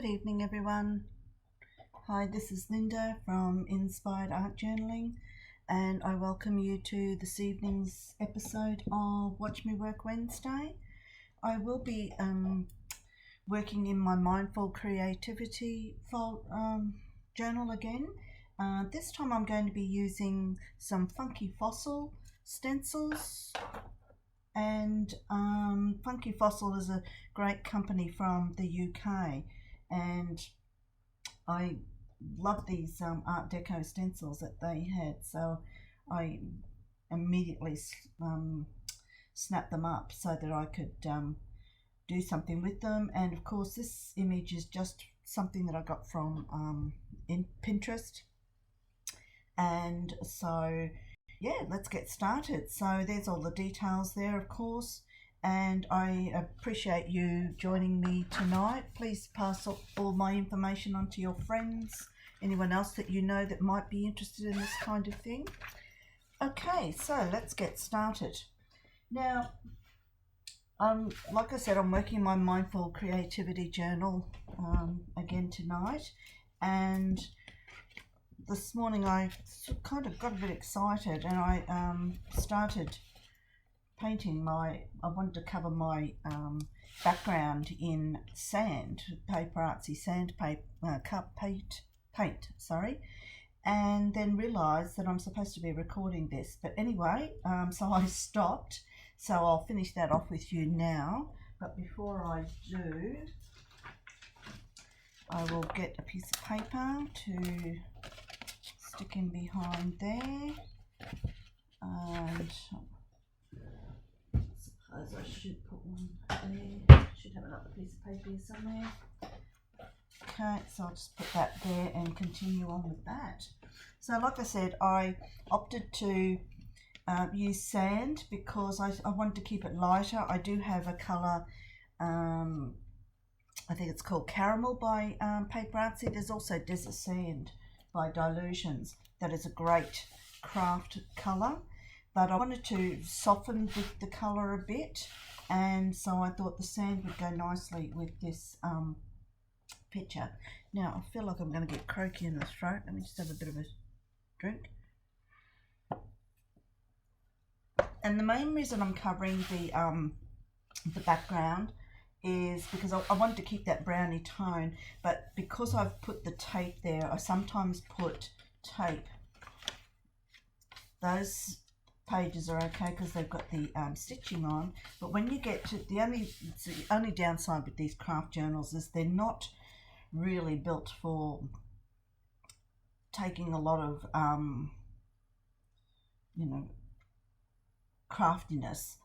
Good evening everyone. Hi, this is Linda from Inspired Art Journaling, and I welcome you to this evening's episode of Watch Me Work Wednesday. I will be working in my Mindful Creativity journal again. This time I'm going to be using some Funky Fossil stencils, and Funky Fossil is a great company from the UK, and I love these Art Deco stencils that they had, so I immediately snapped them up so that I could do something with them. And of course this image is just something that I got from in Pinterest, and so yeah, let's get started. So there's all the details there, of course, and I appreciate you joining me tonight. Please pass all my information on to your friends, anyone else that you know that might be interested in this kind of thing. Okay, so let's get started. Now, like I said, I'm working my Mindful Creativity journal again tonight, and this morning I kind of got a bit excited, and I started painting I wanted to cover my background in sand, paper artsy sand paint, sorry, and then realised that I'm supposed to be recording this. But anyway, so I stopped, so I'll finish that off with you now. But before I do, I will get a piece of paper to stick in behind there, and I suppose I should put one there. Should have another piece of paper here somewhere. Okay, so I'll just put that there and continue on with that. So like I said, I opted to use sand because I wanted to keep it lighter. I do have a colour, I think it's called Caramel by Paper Artsy. There's also Desert Sand by Dilutions. That is a great craft colour, but I wanted to soften the colour a bit, and so I thought the sand would go nicely with this picture. Now I feel like I'm going to get croaky in the throat. Let me just have a bit of a drink. And the main reason I'm covering the background is because I wanted to keep that browny tone, but because I've put the tape there, I sometimes put tape. Those pages are okay because they've got the stitching on, but when you get to the only downside with these craft journals is they're not really built for taking a lot of you know, craftiness,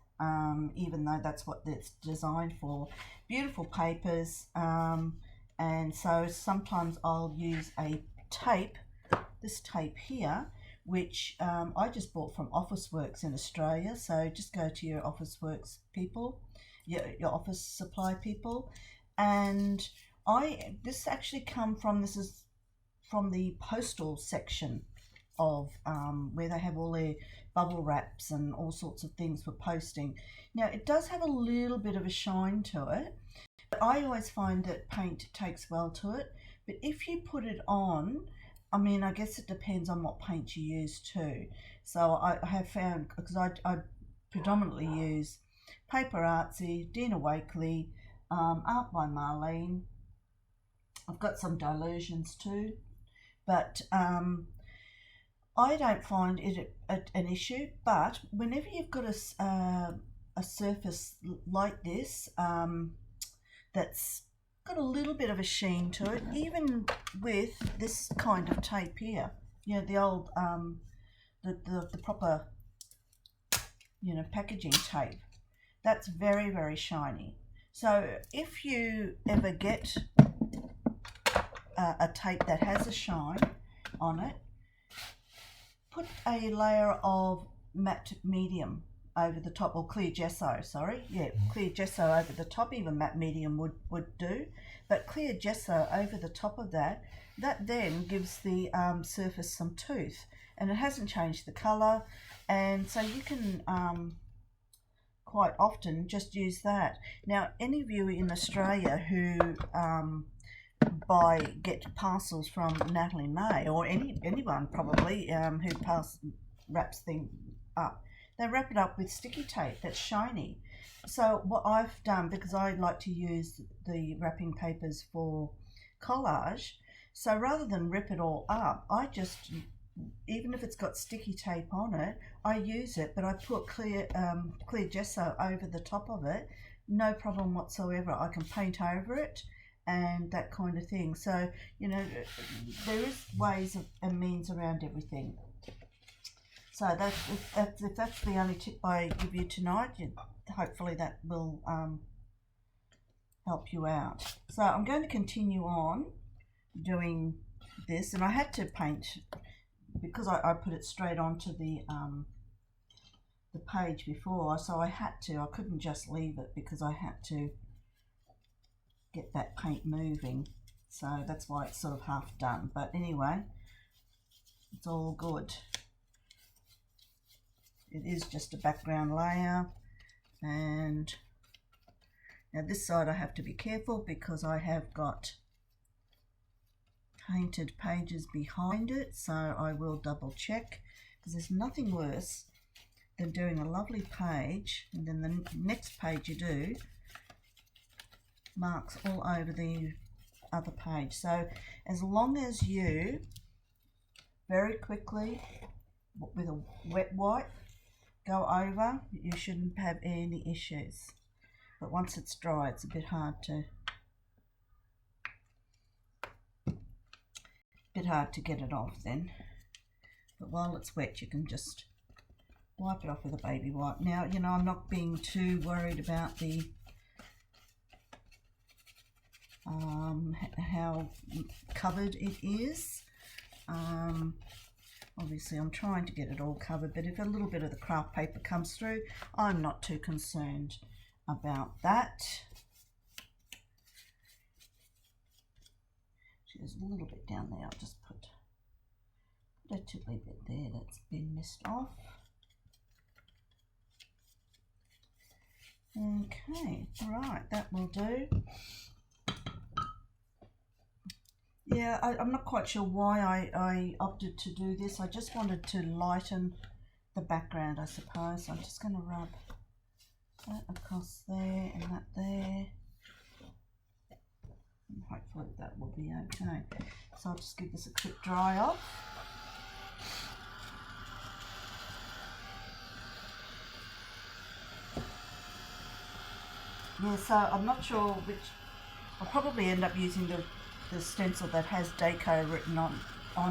even though that's what it's designed for. Beautiful papers, and so sometimes I'll use a tape, this tape here, which I just bought from Officeworks in Australia. So just go to your Officeworks people, your office supply people, and this actually this is from the postal section of where they have all their bubble wraps and all sorts of things for posting. Now it does have a little bit of a shine to it, but I always find that paint takes well to it. But if you put it on, I mean, I guess it depends on what paint you use too. So I have found, because I predominantly use Paper Artsy, Dina Wakley, Art by Marlene. I've got some Dilutions too, but I don't find it an issue. But whenever you've got a surface like this that's got a little bit of a sheen to it, even with this kind of tape here, you know, the old the proper, you know, packaging tape, that's very, very shiny. So if you ever get a tape that has a shine on it, put a layer of matte medium over the top, or clear gesso, sorry, yeah, clear gesso over the top. Even matte medium would do, but clear gesso over the top of that then gives the surface some tooth, and it hasn't changed the colour, and so you can quite often just use that. Now, any of you in Australia who get parcels from Natalie May or anyone probably who wraps things up. They wrap it up with sticky tape that's shiny. So what I've done, because I like to use the wrapping papers for collage, so rather than rip it all up, I just, even if it's got sticky tape on it, I use it, but I put clear gesso over the top of it. No problem whatsoever. I can paint over it and that kind of thing. So, you know, there is ways and means around everything. So if that's the only tip I give you tonight, hopefully that will help you out. So I'm going to continue on doing this, and I had to paint because I put it straight onto the page before, so I couldn't just leave it because I had to get that paint moving. So that's why it's sort of half done, but anyway, it's all good. It is just a background layer, and now this side I have to be careful because I have got painted pages behind it, so I will double check, because there's nothing worse than doing a lovely page and then the next page you do marks all over the other page. So as long as you very quickly with a wet wipe go over, you shouldn't have any issues. But once it's dry, it's a bit hard to get it off then. But while it's wet, you can just wipe it off with a baby wipe. Now, you know, I'm not being too worried about the how covered it is. Obviously I'm trying to get it all covered, but if a little bit of the craft paper comes through, I'm not too concerned about that. There's a little bit down there. I'll just put a tiddly bit there that's been missed off. Okay, all right, that will do. Yeah, I'm not quite sure why I opted to do this. I just wanted to lighten the background, I suppose. So I'm just going to rub that across there and that there. And hopefully that will be okay. So I'll just give this a quick dry off. Yeah, so I'm not sure which. I'll probably end up using the stencil that has Deco written on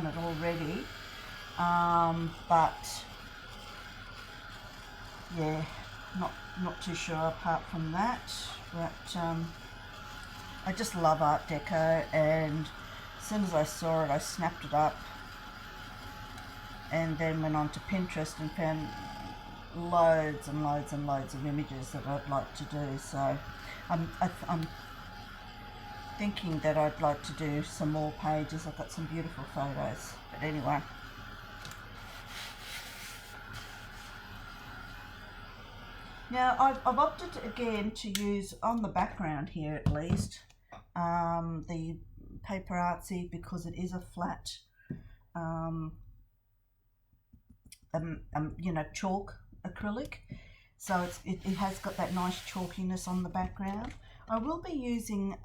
it already, but yeah, not too sure apart from that. But I just love Art Deco, and as soon as I saw it I snapped it up and then went on to Pinterest and found loads and loads and loads of images that I'd like to do. So I'm thinking that I'd like to do some more pages. I've got some beautiful photos, but anyway. Now I've opted again to use on the background here at least the Paper Artsy, because it is a flat you know, chalk acrylic, so it has got that nice chalkiness on the background. I will be using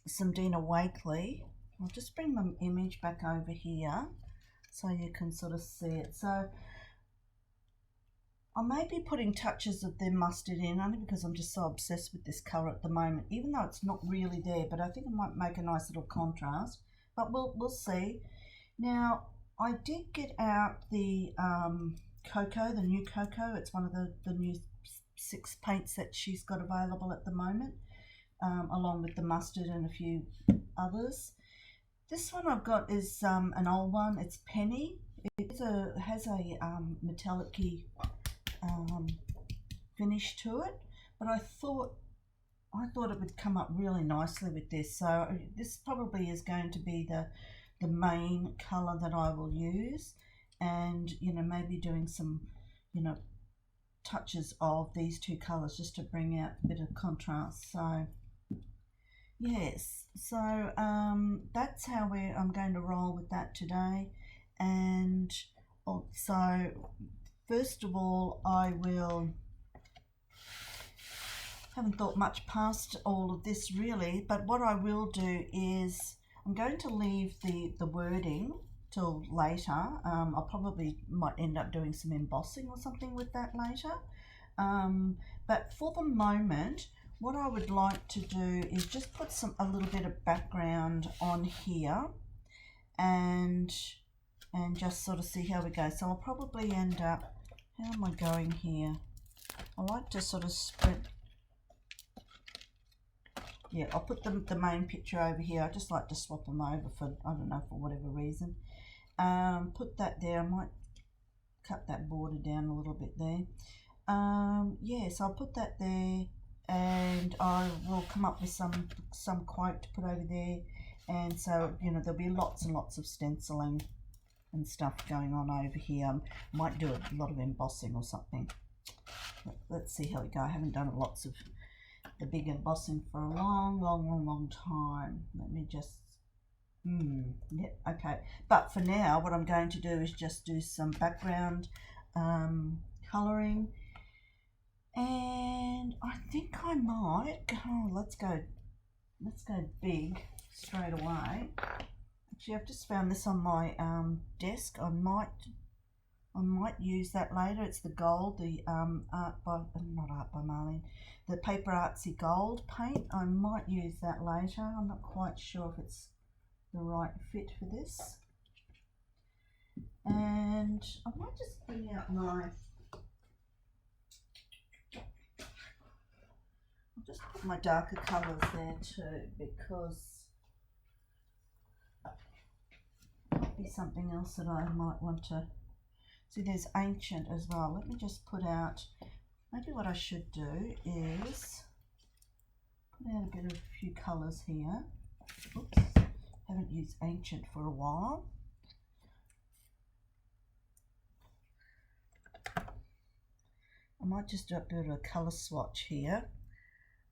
some Dina Wakley. I'll just bring my image back over here so you can sort of see it. So I may be putting touches of the mustard in, only because I'm just so obsessed with this colour at the moment, even though it's not really there, but I think it might make a nice little contrast, but we'll see. Now I did get out the Cocoa, the new Cocoa. It's one of the new 6 paints that she's got available at the moment, along with the mustard and a few others. This one I've got is an old one. It's Penny. It has a metallic-y finish to it, but I thought it would come up really nicely with this. So this probably is going to be the main color that I will use, and you know, maybe doing some, you know, touches of these two colors just to bring out a bit of contrast. So yes, so that's how I'm going to roll with that today. And so first of all, haven't thought much past all of this really, but what I will do is I'm going to leave the wording till later. I'll probably might end up doing some embossing or something with that later. But for the moment, what I would like to do is just put a little bit of background on here and just sort of see how we go. So I'll probably end up, how am I going here? I like to sort of spread, yeah, I'll put the main picture over here. I just like to swap them over for, I don't know, for whatever reason. Put that there. I might cut that border down a little bit there. Yeah, so I'll put that there, and I will come up with some quote to put over there. And so, you know, there'll be lots and lots of stenciling and stuff going on over here. Might do a lot of embossing or something. Let's see how we go. I haven't done lots of the big embossing for a long time. Let me just, yeah, okay. But for now, what I'm going to do is just do some background colouring. And I think I might, let's go big straight away. Actually, I've just found this on my desk. I might use that later. It's the gold, the not art by Marlene, the Paper Artsy gold paint. I might use that later. I'm not quite sure if it's the right fit for this. And I might just bring out I'll just put my darker colours there too, because it might be something else that I might want to see. There's ancient as well. Let me just put out, maybe what I should do is put out a few colours here. Oops, haven't used ancient for a while. I might just do a bit of a colour swatch here,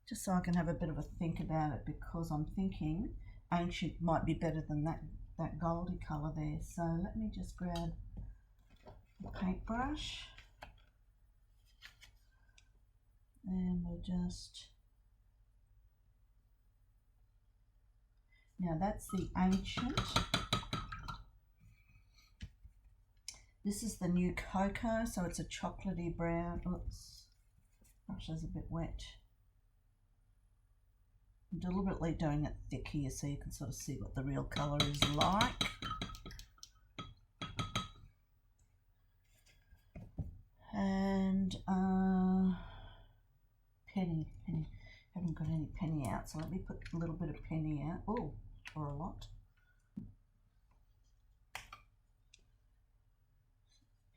just so I can have a bit of a think about it, because I'm thinking ancient might be better than that goldy colour there. So let me just grab a paintbrush and we'll just, now that's the ancient. This is the new Cocoa, so it's a chocolatey brown. Oops, brush is a bit wet. I'm deliberately doing it thick here so you can sort of see what the real colour is like. And penny, haven't got any penny out, so let me put a little bit of penny out. Oh, or a lot.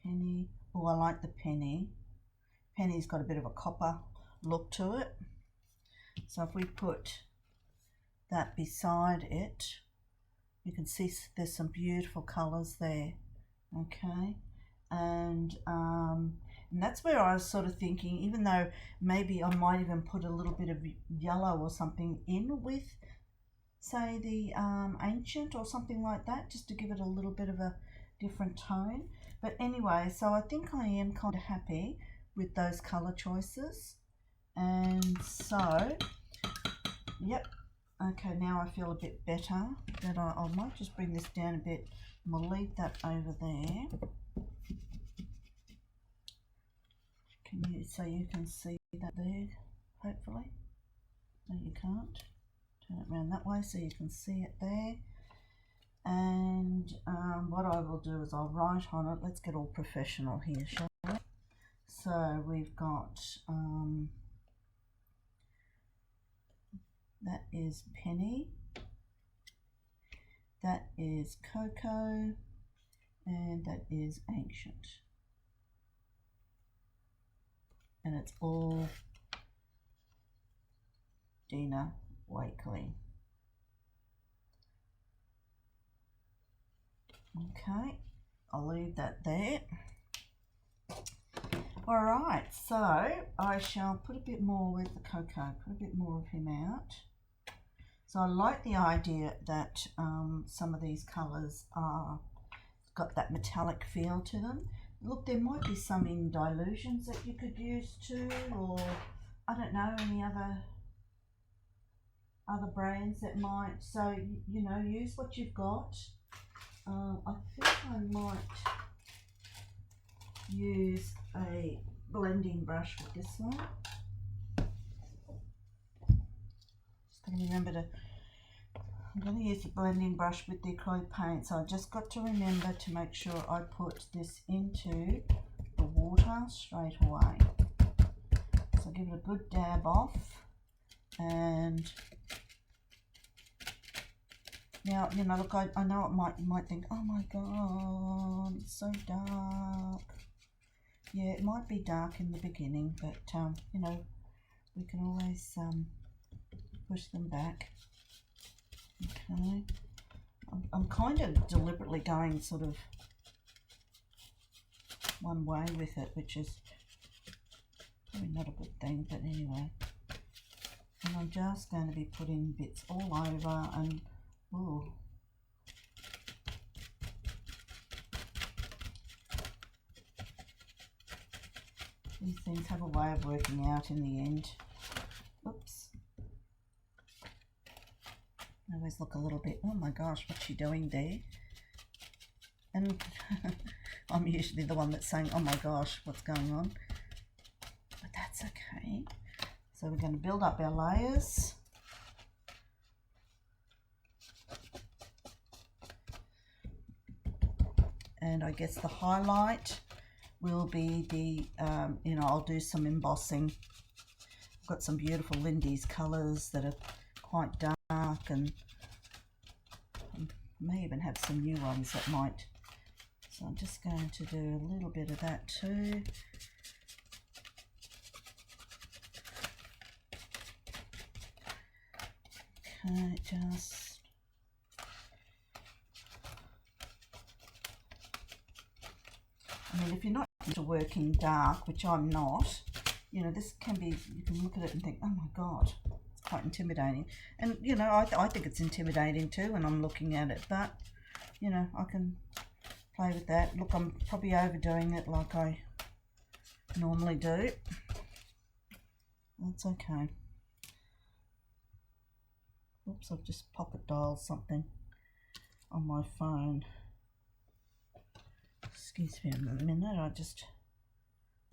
Penny. Oh, I like the penny. Penny's got a bit of a copper look to it. So if we put that beside it, you can see there's some beautiful colours there. Okay, and that's where I was sort of thinking, even though maybe I might even put a little bit of yellow or something in with, say, the ancient or something like that, just to give it a little bit of a different tone. But anyway, so I think I am kind of happy with those colour choices. And so, yep, okay, now I feel a bit better. That I might just bring this down a bit. We'll leave that over there. So you can see that there, hopefully. No, you can't. Turn it around that way so you can see it there. And what I will do is I'll write on it. Let's get all professional here, shall we? So we've got, that is penny, that is cocoa, and that is ancient. And it's all Dina Wakely. Okay, I'll leave that there. All right, so I shall put a bit more with the cocoa, put a bit more of him out. So I like the idea that some of these colours are got that metallic feel to them. Look, there might be some in dilutions that you could use too, or I don't know, any other brands that might. So you know, use what you've got. I think I might use a blending brush with this one. Just gotta remember to, I'm going to use the blending brush with the acrylic paint, so I just got to remember to make sure I put this into the water straight away. So give it a good dab off, and now, you know, look, I know you might think, oh my god, it's so dark. Yeah, it might be dark in the beginning, but you know, we can always push them back. Okay, I'm kind of deliberately going sort of one way with it, which is probably not a good thing, but anyway. And I'm just going to be putting bits all over, and ooh. These things have a way of working out in the end. Oops. I always look a little bit, oh my gosh, what's she doing there? And I'm usually the one that's saying, oh my gosh, what's going on? But that's okay. So we're going to build up our layers. And I guess the highlight will be the, you know, I'll do some embossing. I've got some beautiful Lindy's colours that are quite dark, and I may even have some new ones that might. So I'm just going to do a little bit of that too. Okay, just I mean, if you're not into working dark, which I'm not, you know, this can be, you can look at it and think, oh my god, it's quite intimidating. And you know, I think it's intimidating too when I'm looking at it, but you know, I can play with that. Look, I'm probably overdoing it like I normally do. That's okay. Oops, I've just pocket dialed something on my phone. Excuse me a minute, I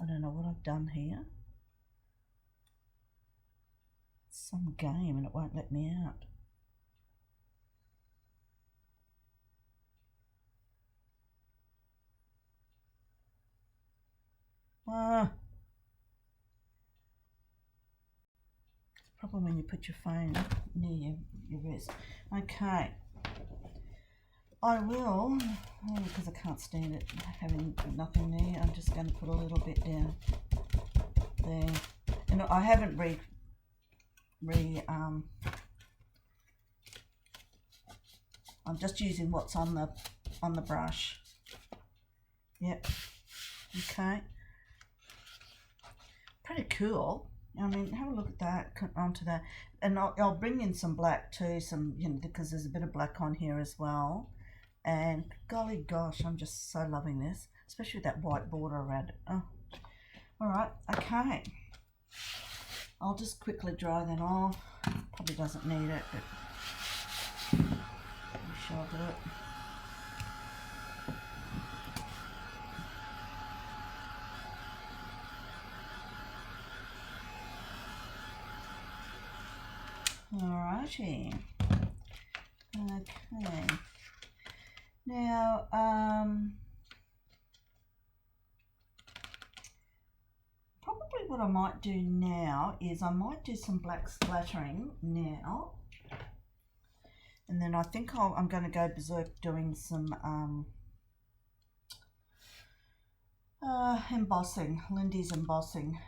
don't know what I've done here. It's some game and it won't let me out. Problem when you put your phone near your wrist. Okay, I will, because I can't stand it having nothing there, I'm just going to put a little bit down there. And I haven't I'm just using what's on the brush. Yep. Okay. Pretty cool. I mean, have a look at that, onto that, and I'll bring in some black too, some, you know, because there's a bit of black on here as well. And golly gosh, I'm just so loving this, especially with that white border around it. Oh, all right, okay. I'll just quickly dry that off. Probably doesn't need it, but I'm sure I'll do it. Alrighty. Okay. Now, probably what I might do now is I might do some black splattering now, and then I think I'm going to go berserk doing some embossing, Lindy's embossing,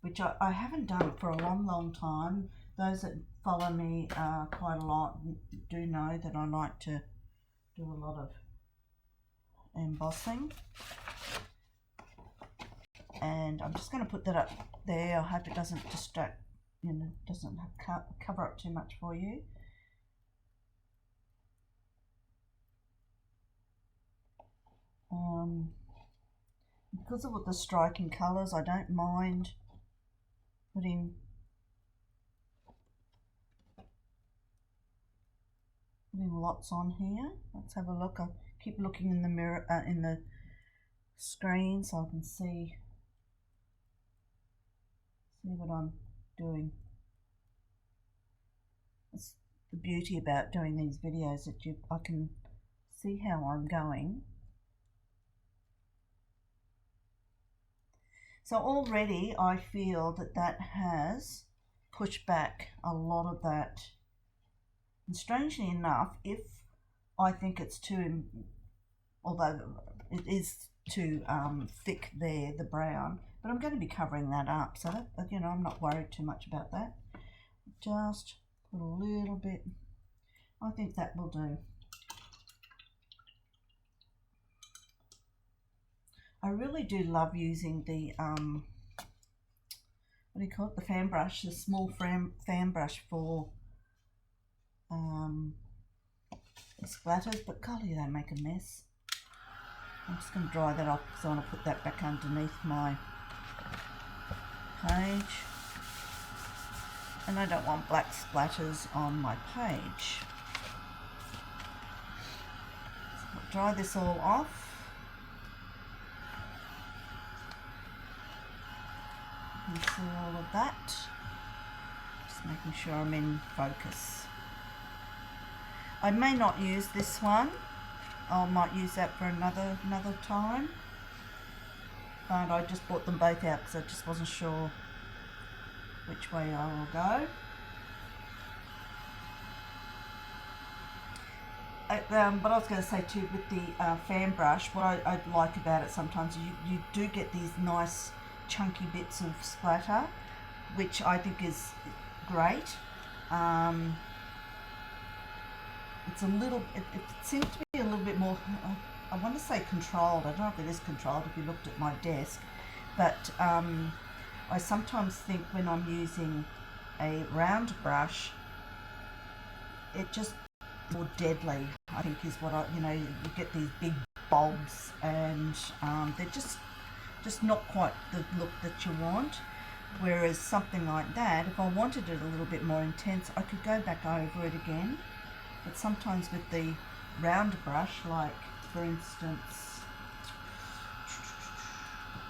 which I haven't done for a long time. Those that follow me quite a lot do know that I like to do a lot of embossing. And I'm just going to put that up there. I hope it doesn't distract, you know, doesn't cover up too much for you. Because of the striking colours, I don't mind putting lots on here. Let's have a look. I keep looking in the mirror, in the screen, so I can see what I'm doing. That's the beauty about doing these videos, that I can see how I'm going. So already I feel that has pushed back a lot of that. And strangely enough, if I think it's too, although it is too thick there, the brown, but I'm going to be covering that up, so that, you know, I'm not worried too much about that. Just put a little bit, I think that will do. I really do love using the, what do you call it, the fan brush, the small fan brush for splatters, but golly, they make a mess. I'm just going to dry that off because I want to put that back underneath my page, and I don't want black splatters on my page. So I'll dry this all off. You can see all of that. Just making sure I'm in focus. I may not use this one. I might use that for another time. But I just brought them both out because I just wasn't sure which way I will go. But I was going to say too, with the fan brush, what I like about it sometimes, you do get these nice chunky bits of splatter, which I think is great. It's a little, it seems to be a little bit more, I want to say controlled. I don't know if it is controlled if you looked at my desk, but I sometimes think when I'm using a round brush, it just more deadly, I think, is what you know, you get these big bulbs, and they're just not quite the look that you want. Whereas something like that, if I wanted it a little bit more intense, I could go back over it again. But sometimes with the round brush, like for instance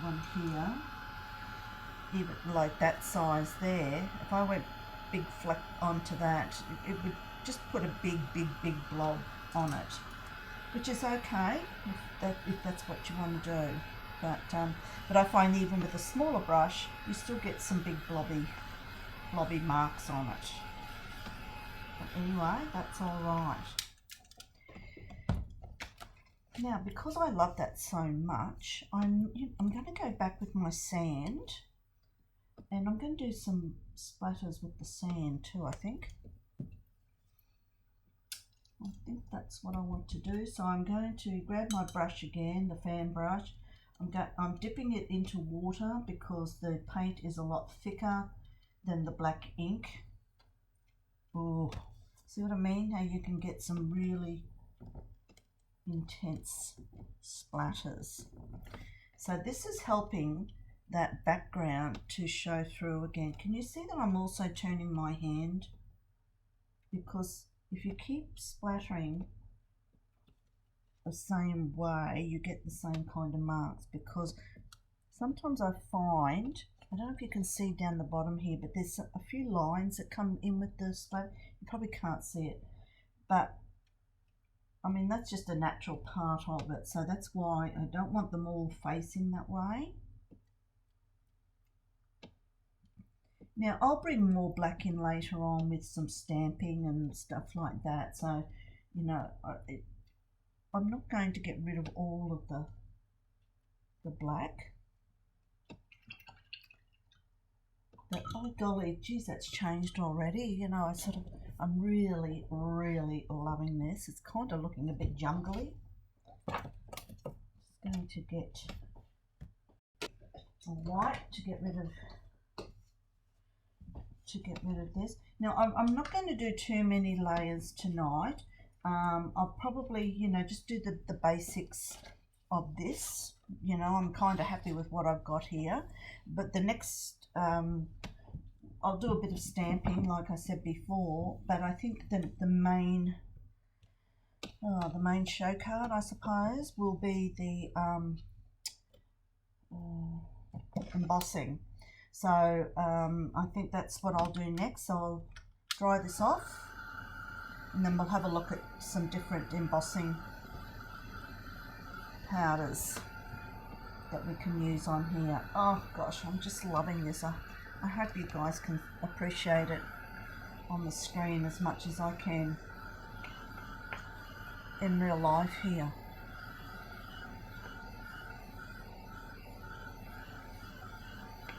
one here, even like that size there, if I went big fleck onto that, it would just put a big blob on it, which is okay if that's what you want to do. But I find even with a smaller brush, you still get some big blobby marks on it. But anyway, that's all right. Now, because I love that so much, I'm going to go back with my sand, and I'm going to do some splatters with the sand too, I think. I think that's what I want to do. So I'm going to grab my brush again, the fan brush. I'm dipping it into water because the paint is a lot thicker than the black ink. Oh, see what I mean? How you can get some really intense splatters. So this is helping that background to show through again. Can you see that I'm also turning my hand? Because if you keep splattering the same way, you get the same kind of marks, because sometimes I find, I don't know if you can see down the bottom here, but there's a few lines that come in with the splatter. You probably can't see it, but I mean, that's just a natural part of it. So that's why I don't want them all facing that way. Now I'll bring more black in later on with some stamping and stuff like that. So, you know, I'm not going to get rid of all of the black. But oh golly, geez, that's changed already. You know, I'm really loving this. It's kind of looking a bit jungly. Just going to get a white to get rid of this. Now I'm not going to do too many layers tonight. I'll probably, you know, just do the basics of this. You know, I'm kind of happy with what I've got here, but the next I'll do a bit of stamping like I said before, but I think the main show card, I suppose, will be the embossing. So I think that's what I'll do next. So I'll dry this off and then we'll have a look at some different embossing powders that we can use on here. Oh gosh, I'm just loving this. I hope you guys can appreciate it on the screen as much as I can in real life here.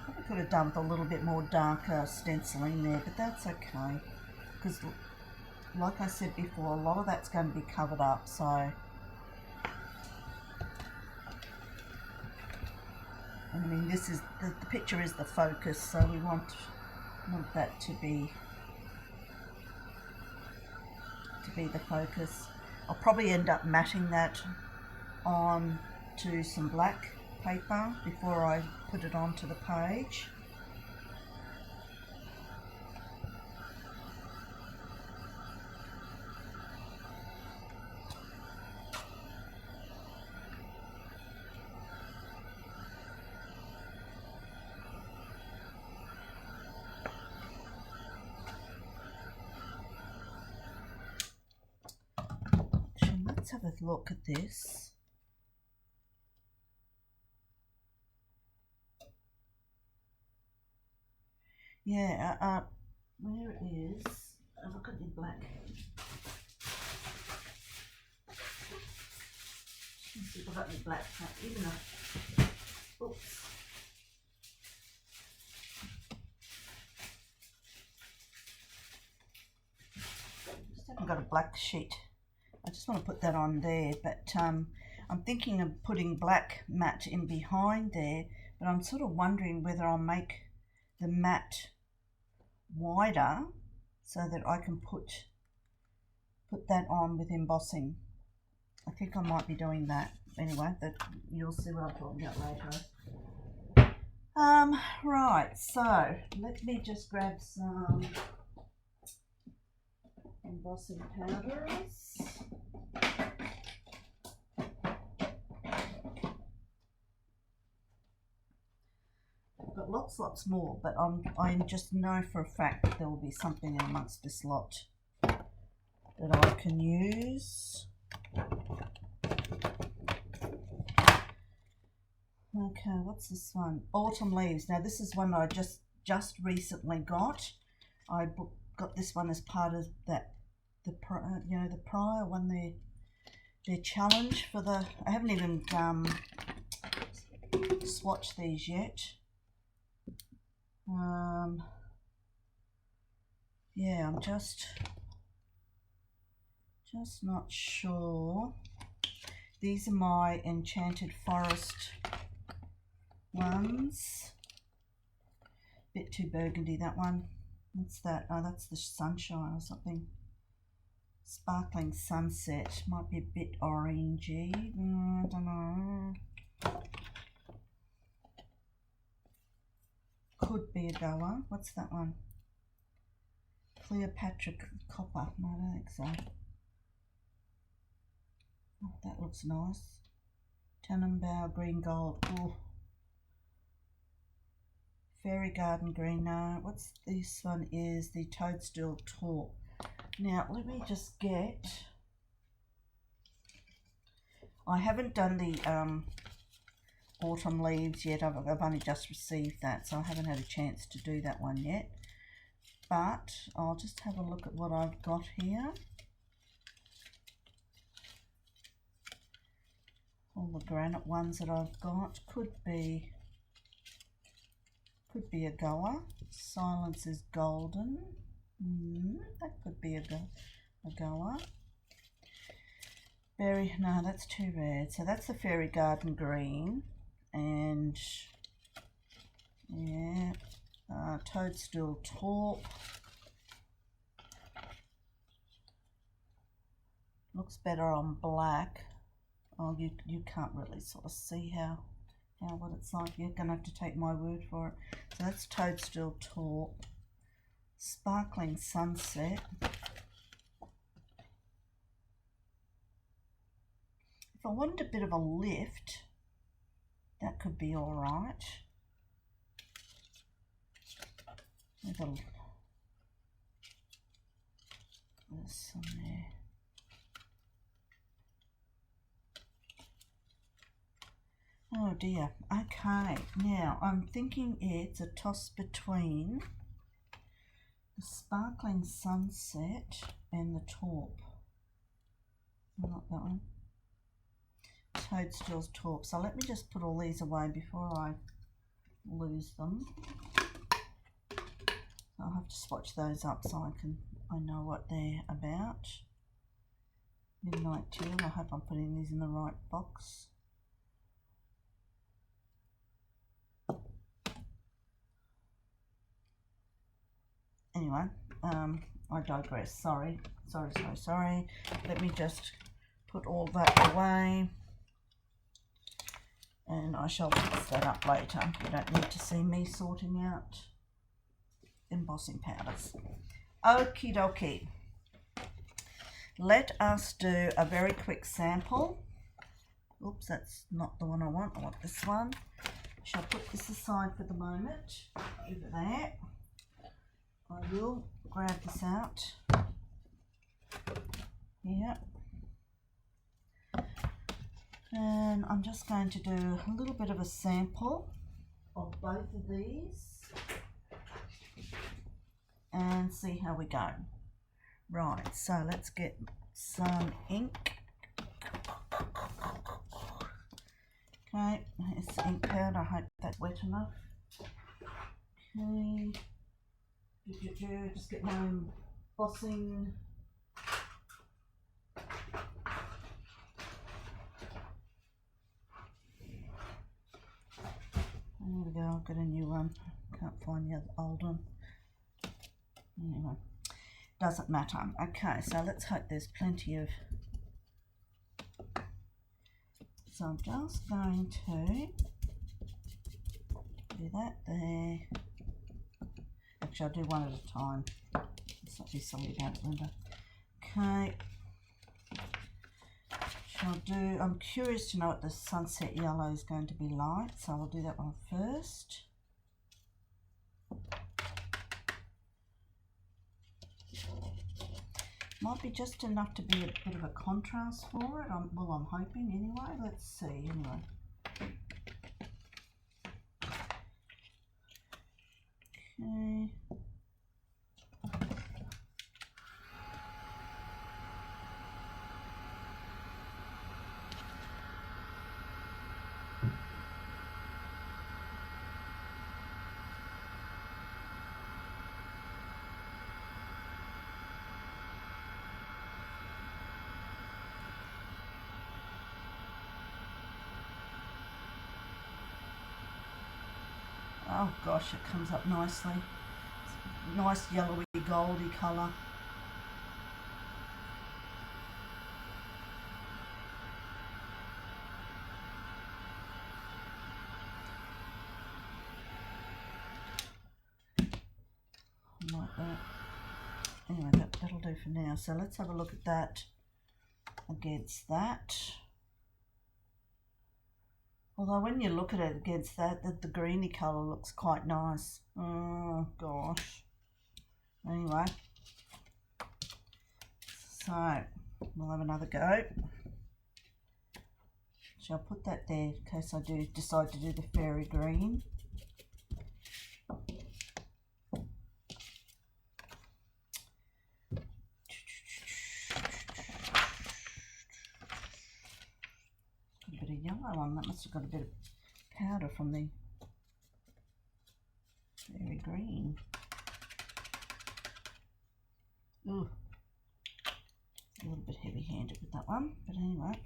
I could have done with a little bit more darker stenciling there, but that's okay, because like I said before, a lot of that's going to be covered up. So I mean, this is the picture is the focus, so we want that to be the focus. I'll probably end up matting that on to some black paper before I put it onto the page. Let's have a look at this. Yeah, where it is, look at the black. Let's see if I've got any black, even though, oops. Just haven't got a black sheet. I just want to put that on there, but I'm thinking of putting black matte in behind there, but I'm sort of wondering whether I'll make the matte wider so that I can put that on with embossing. I think I might be doing that. Anyway, you'll see what I'm talking about later. Right, so let me just grab some embossing powders. I've got lots more, but I just know for a fact that there will be something in amongst this lot that I can use. Okay, what's this one? Autumn Leaves. Now this is one I just recently got. I got this one as part of that the prior one, their challenge for the. I haven't even swatched these yet. Yeah, I'm just not sure. These are my Enchanted Forest ones. Bit too burgundy, that one. What's that? Oh, that's the Sunshine or something. Sparkling Sunset. Might be a bit orangey. I don't know. Could be a goer. What's that one? Cleopatra Copper. No, I don't think so. Oh, that looks nice. Tannenbaum Green Gold. Ooh. Fairy Garden Green. No, what's this one? Is the Toadstool Taupe. Now let me just get. I haven't done the Autumn Leaves yet. I've only just received that, so I haven't had a chance to do that one yet. But I'll just have a look at what I've got here. All the granite ones that I've got could be a goer. Silence is Golden. That could be a goer. No, that's too red. So that's the Fairy Garden Green, and yeah, Toadstool Taupe. Looks better on black. Oh, you can't really sort of see what it's like. You're gonna have to take my word for it. So that's Toadstool Taupe, Sparkling Sunset. If I wanted a bit of a lift, that could be all right. There's some there. Oh dear. Okay, now I'm thinking it's a toss between the Sparkling Sunset and the Taupe. Not that one. Toadstool's Taupe. So let me just put all these away before I lose them. I'll have to swatch those up so I know what they're about. Midnight Teal. I hope I'm putting these in the right box. Anyway, I digress. Sorry. Let me just put all that away, and I shall fix that up later. You don't need to see me sorting out embossing powders. Okie dokie. Let us do a very quick sample. Oops, that's not the one I want. I want this one. Shall put this aside for the moment. Over there. I will grab this out here, and I'm just going to do a little bit of a sample of both of these and see how we go. Right, so let's get some ink. Okay, it's ink powder. I hope that's wet enough. Okay. Just get my embossing. There we go, I've got a new one. Can't find the old one. Anyway, doesn't matter. Okay, so let's hope there's plenty of. So I'm just going to do that there. Actually, I'll do one at a time. Let's not be silly about it, Linda. Okay. I'm curious to know what the sunset yellow is going to be like, so I'll do that one first. Might be just enough to be a bit of a contrast for it. I'm hoping anyway. Let's see. Anyway. Okay. Oh gosh, it comes up nicely. Nice yellowy goldy colour. Like that. Anyway, that'll do for now. So let's have a look at that against that. Although when you look at it against that, the greeny colour looks quite nice. Oh gosh. Anyway, so we'll have another go. So I'll put that there in case I do decide to do the fairy green. A bit of yellow on that. Must have got a bit of powder from the fairy green. Ooh, a little bit heavy-handed with that one, but anyway.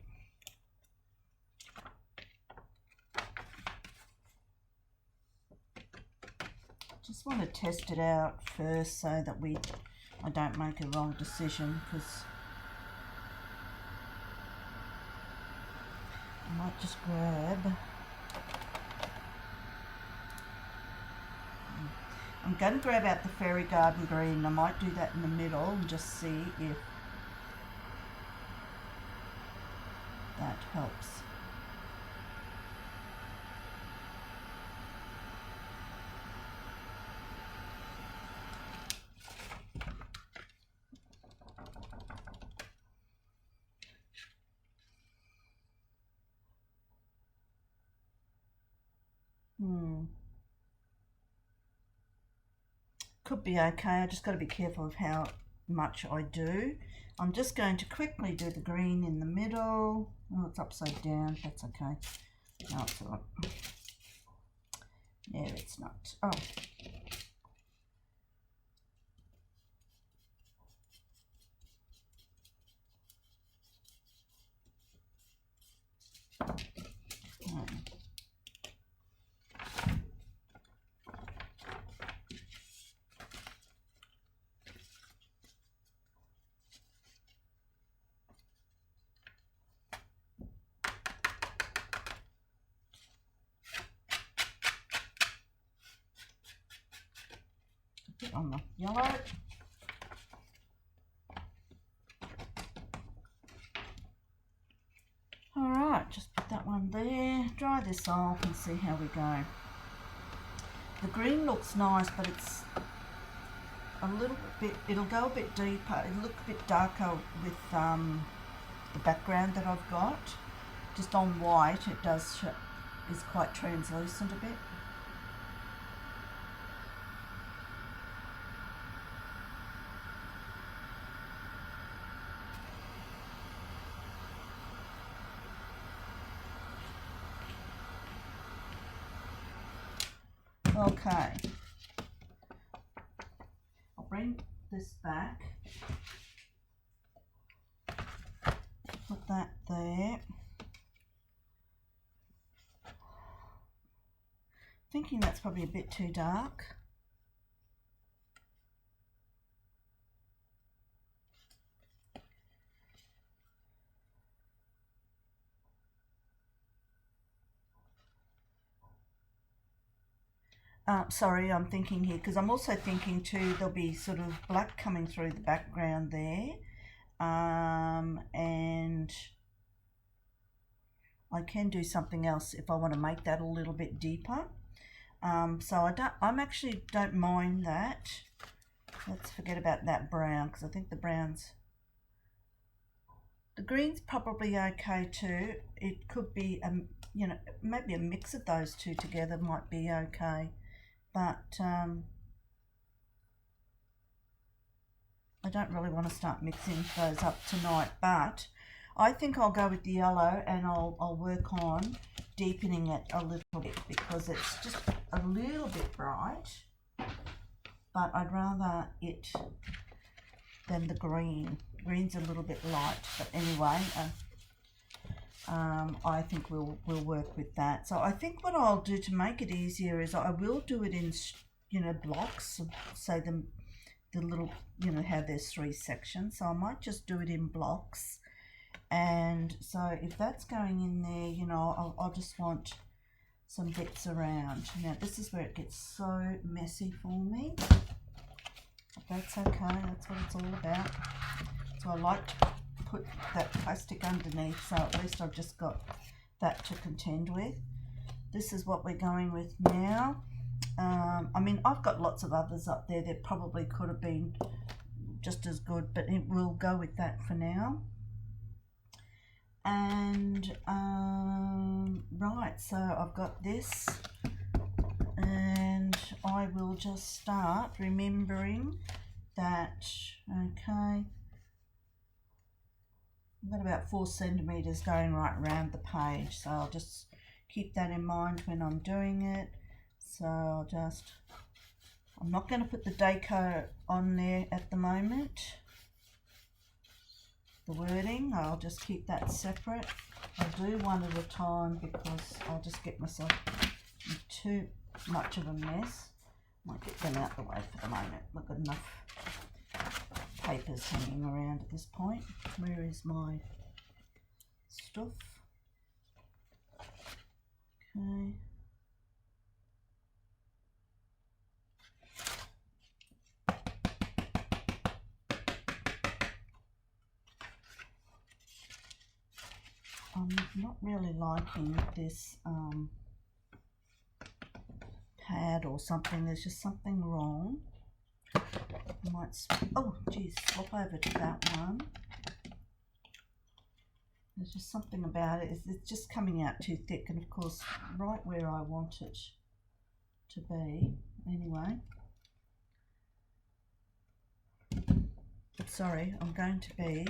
Just want to test it out first so that I don't make a wrong decision, because might just grab, I'm going to grab out the Fairy Garden Green. I might do that in the middle and just see if that helps. Could be okay. I just got to be careful of how much I do. I'm just going to quickly do the green in the middle. Oh, it's upside down. That's okay. No, it's all right. No, it's not. Oh. On the yellow. Alright, just put that one there, dry this off and see how we go. The green looks nice, but it's a little bit, it'll go a bit deeper, it'll look a bit darker with the background that I've got. Just on white, it does is quite translucent a bit. Okay, I'll bring this back, put that there. Thinking that's probably a bit too dark. Sorry, I'm thinking here, because I'm also thinking too there'll be sort of black coming through the background there, and I can do something else if I want to make that a little bit deeper. So I actually don't mind that. Let's forget about that brown, because I think the green's probably okay too. It could be you know, maybe a mix of those two together might be okay. But I don't really want to start mixing those up tonight, but I think I'll go with the yellow and I'll work on deepening it a little bit, because it's just a little bit bright, but I'd rather it than the green. Green's a little bit light, but anyway, I think we'll work with that. So I think what I'll do to make it easier is I will do it in, you know, blocks. So the little, you know, how there's 3 sections. So I might just do it in blocks. And so if that's going in there, you know, I'll just want some bits around. Now this is where it gets so messy for me. But that's okay. That's what it's all about. So I like to put that plastic underneath, so at least I've just got that to contend with. This is what we're going with now. I mean, I've got lots of others up there that probably could have been just as good, but it will go with that for now. And right, so I've got this, and I will just start remembering that, okay, I've got about 4 centimeters going right around the page, so I'll just keep that in mind when I'm doing it. So I'm not going to put the Deco on there at the moment, the wording. I'll just keep that separate. I'll do one at a time because I'll just get myself in too much of a mess. Might get them out the way for the moment. I've got enough papers hanging around at this point. Where is my stuff? Okay. I'm not really liking this pad or something. There's just something wrong. I might, oh geez, swap over to that one. There's just something about it. It's just coming out too thick, and of course right where I want it to be. Anyway, sorry, I'm going to be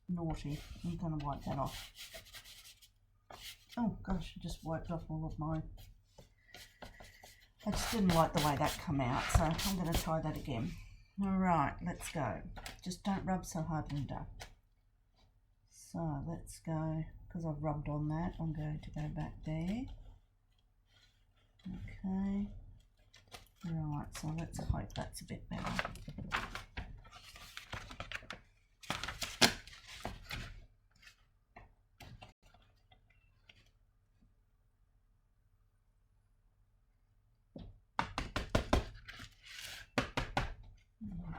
naughty. I'm going to wipe that off. Oh gosh, I just wiped off all of my... I just didn't like the way that come out, so I'm going to try that again. Alright, let's go. Just don't rub so hard, Linda. So let's go, because I've rubbed on that, I'm going to go back there. Okay. Right, so let's hope that's a bit better.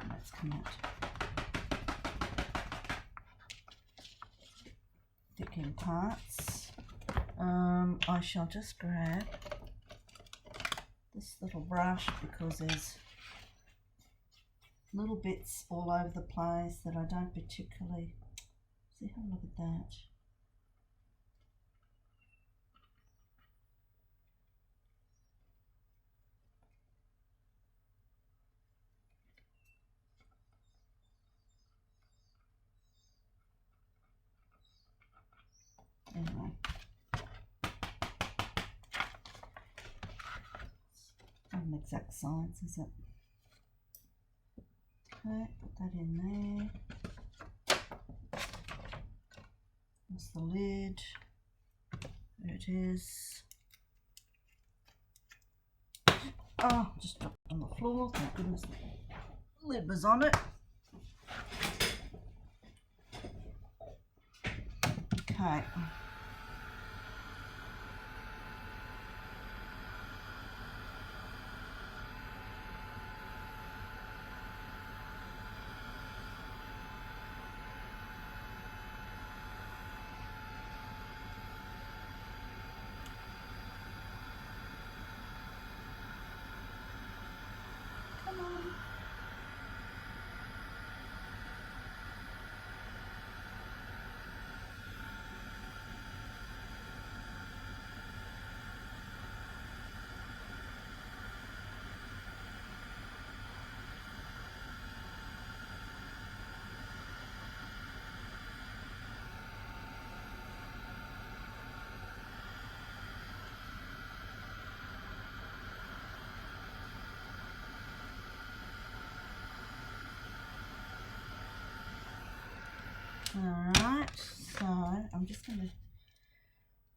Let's come out. Thick in parts. I shall just grab this little brush because there's little bits all over the place that I don't particularly see. Have a look at that. Anyway, it's not an exact science, is it? Okay, put that in there. There's the lid. There it is. Oh, just dropped it on the floor. Thank goodness the lid was on it. Okay. Come on. Alright, so I'm just going to,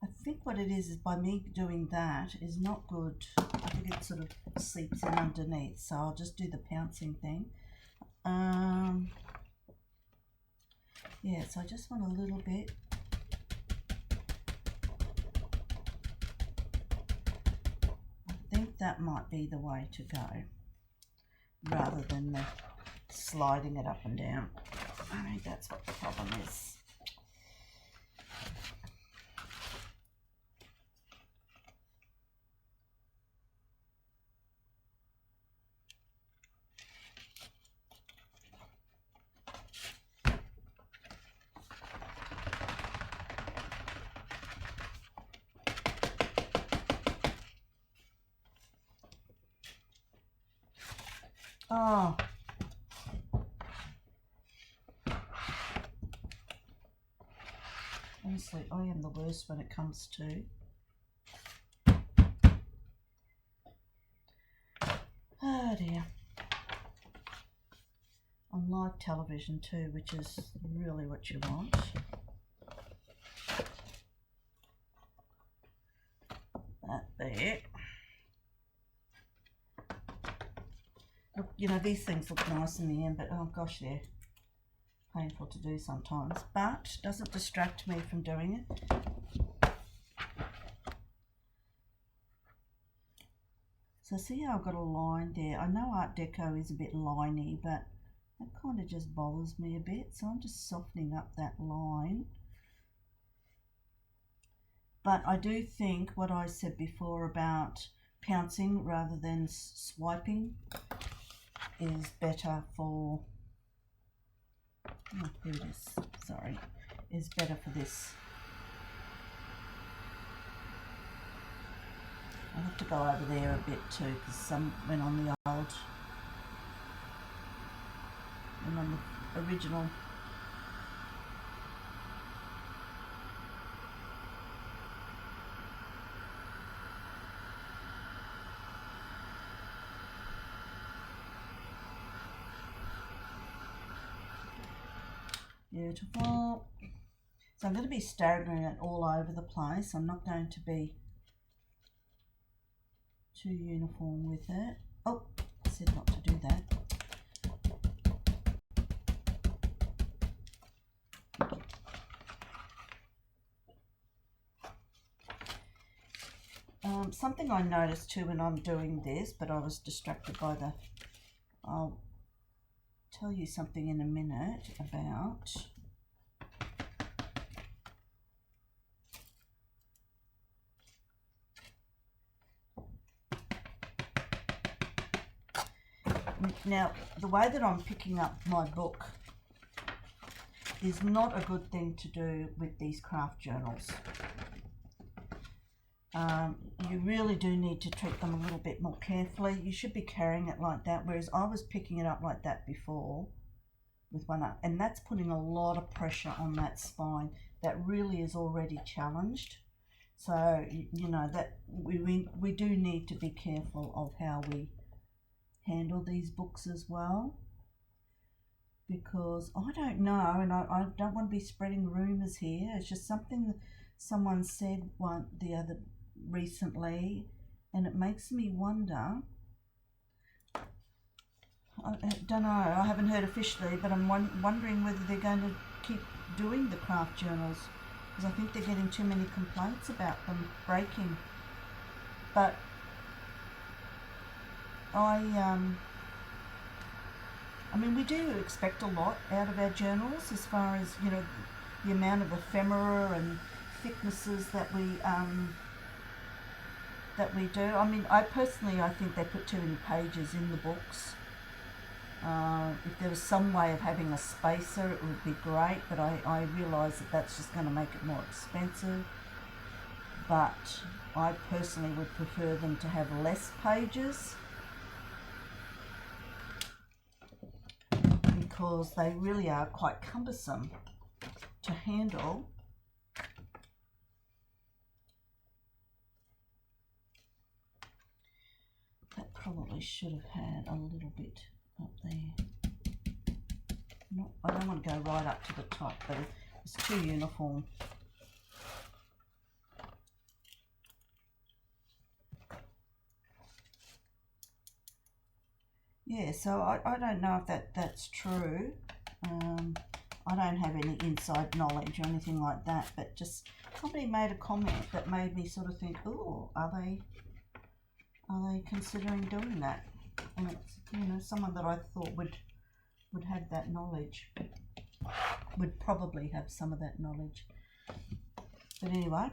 I think what it is by me doing that is not good. I think it sort of seeps in underneath, so I'll just do the pouncing thing. Yeah, so I just want a little bit. I think that might be the way to go, rather than the sliding it up and down. I think that's what the problem is. Oh. Honestly, I am the worst when it comes to... Oh dear. On live television too, which is really what you want. That there. Look, you know, these things look nice in the end, but oh gosh, they're painful to do sometimes. But doesn't distract me from doing it. So see how I've got a line there? I know Art Deco is a bit liney, but that kind of just bothers me a bit. So I'm just softening up that line. But I do think what I said before about pouncing rather than swiping is better for, oh, here it is, sorry, is better for this. I have to go over there a bit too, because some went on the old and on the original. Beautiful. So I'm going to be staggering it all over the place. I'm not going to be too uniform with it. Oh, I said not to do that. Something I noticed too when I'm doing this, but I was distracted by the, I'll tell you something in a minute about. Now, the way that I'm picking up my book is not a good thing to do with these craft journals. You really do need to treat them a little bit more carefully. You should be carrying it like that, whereas I was picking it up like that before with one up, and that's putting a lot of pressure on that spine that really is already challenged. So, you know, that we do need to be careful of how we handle these books as well, because I don't know, and I don't want to be spreading rumors here. It's just something that someone said recently, and it makes me wonder. I don't know, I haven't heard officially, but I'm wondering whether they're going to keep doing the craft journals, because I think they're getting too many complaints about them breaking. But I mean, we do expect a lot out of our journals as far as, you know, the amount of ephemera and thicknesses that we do. I mean, I think they put too many pages in the books. If there was some way of having a spacer, it would be great, but I realise that that's just going to make it more expensive. But I personally would prefer them to have less pages, because they really are quite cumbersome to handle. That probably should have had a little bit up there. No, I don't want to go right up to the top, but it's too uniform. Yeah, so I don't know if that's true. I don't have any inside knowledge or anything like that, but just somebody made a comment that made me sort of think, oh, are they considering doing that? And it's, you know, someone that I thought would have that knowledge, would probably have some of that knowledge. But anyway,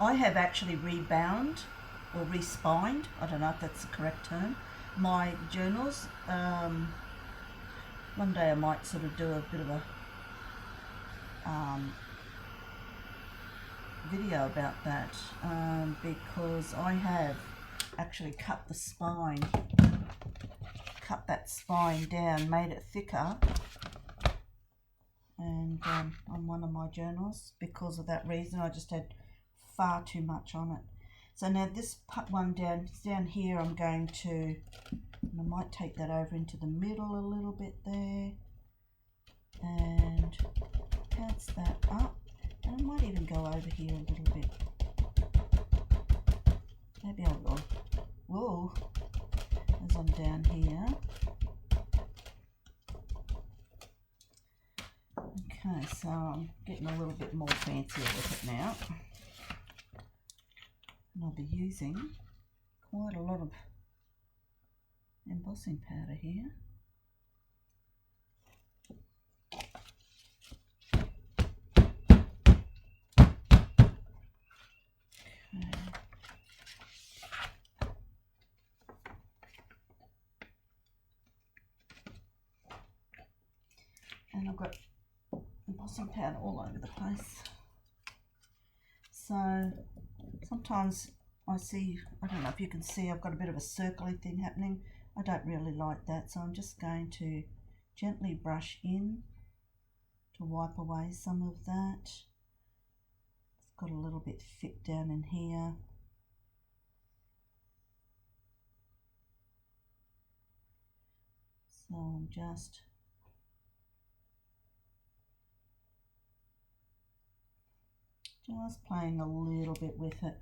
I have actually rebound or respined, I don't know if that's the correct term, my journals. One day I might sort of do a bit of a video about that, because I have actually cut that spine down, made it thicker, and on one of my journals. Because of that reason, I just had far too much on it. So now this one down here, I'm going to, and I might take that over into the middle a little bit there, and bounce that up, and I might even go over here a little bit. Maybe I'll go, whoa, as I'm down here. Okay, Okay, so I'm getting a little bit more fancier with it now. And I'll be using quite a lot of embossing powder here. And I've got embossing powder all over the place. So sometimes I see, I don't know if you can see, I've got a bit of a circly thing happening. I don't really like that, so I'm just going to gently brush in to wipe away some of that. It's got a little bit thick down in here. So I'm just playing a little bit with it.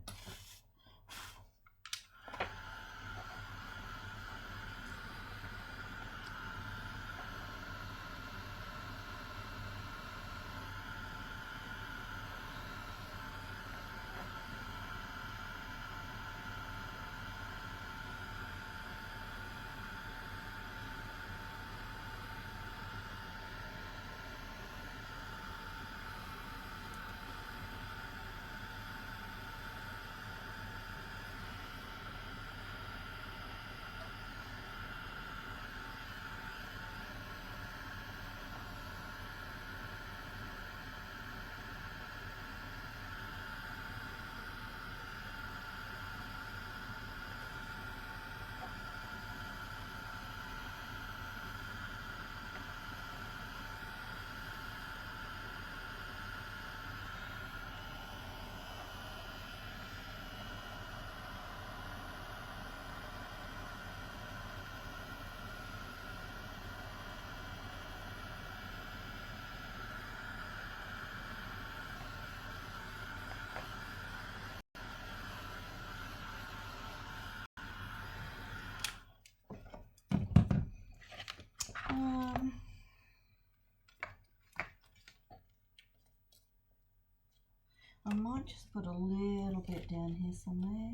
I might just put a little bit down here somewhere.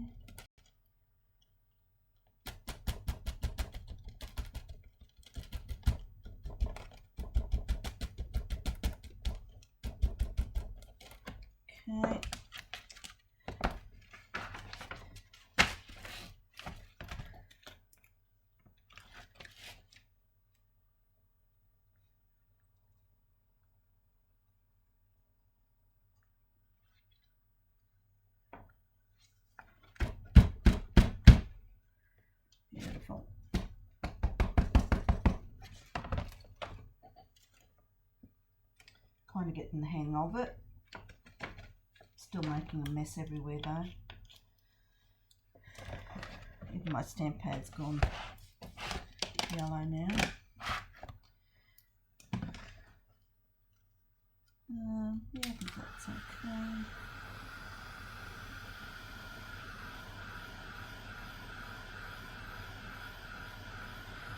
Okay. Beautiful. Kind of getting the hang of it. Still making a mess everywhere though. Even my stamp pad's gone yellow now. Yeah, I think that's okay.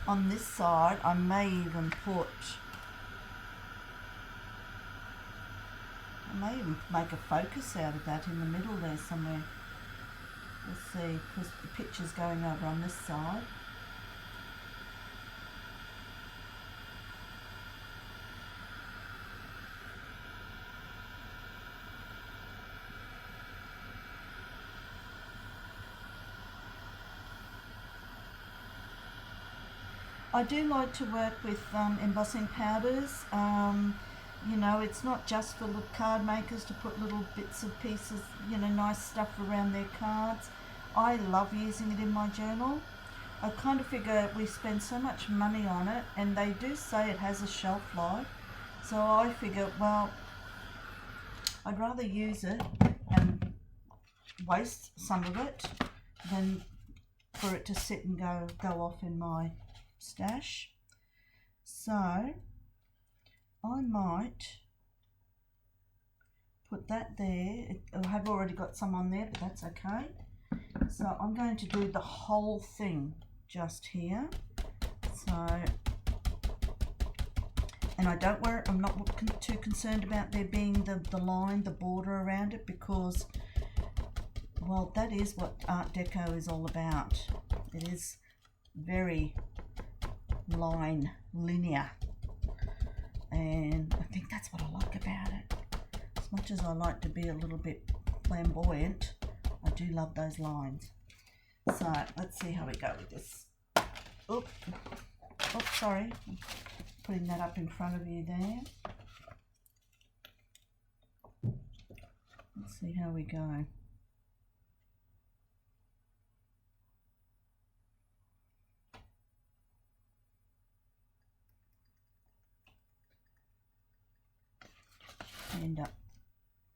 On this side, I may even make a focus out of that in the middle there somewhere. Let's see, because the picture's going over on this side. I do like to work with embossing powders. You know, it's not just for little card makers to put little bits of pieces, you know, nice stuff around their cards. I love using it in my journal. I kind of figure we spend so much money on it, and they do say it has a shelf life. So I figure, well, I'd rather use it and waste some of it than for it to sit and go off in my stash. So I might put that there. I have already got some on there, but that's okay. So I'm going to do the whole thing just here. So, And I'm not too concerned about there being the line, the border around it, because, well, that is what Art Deco is all about. It is very linear, and I think that's what I like about it. As much as I like to be a little bit flamboyant, I do love those lines. So let's see how we go with this. Oops, sorry, putting that up in front of you there. Let's see how we go. End up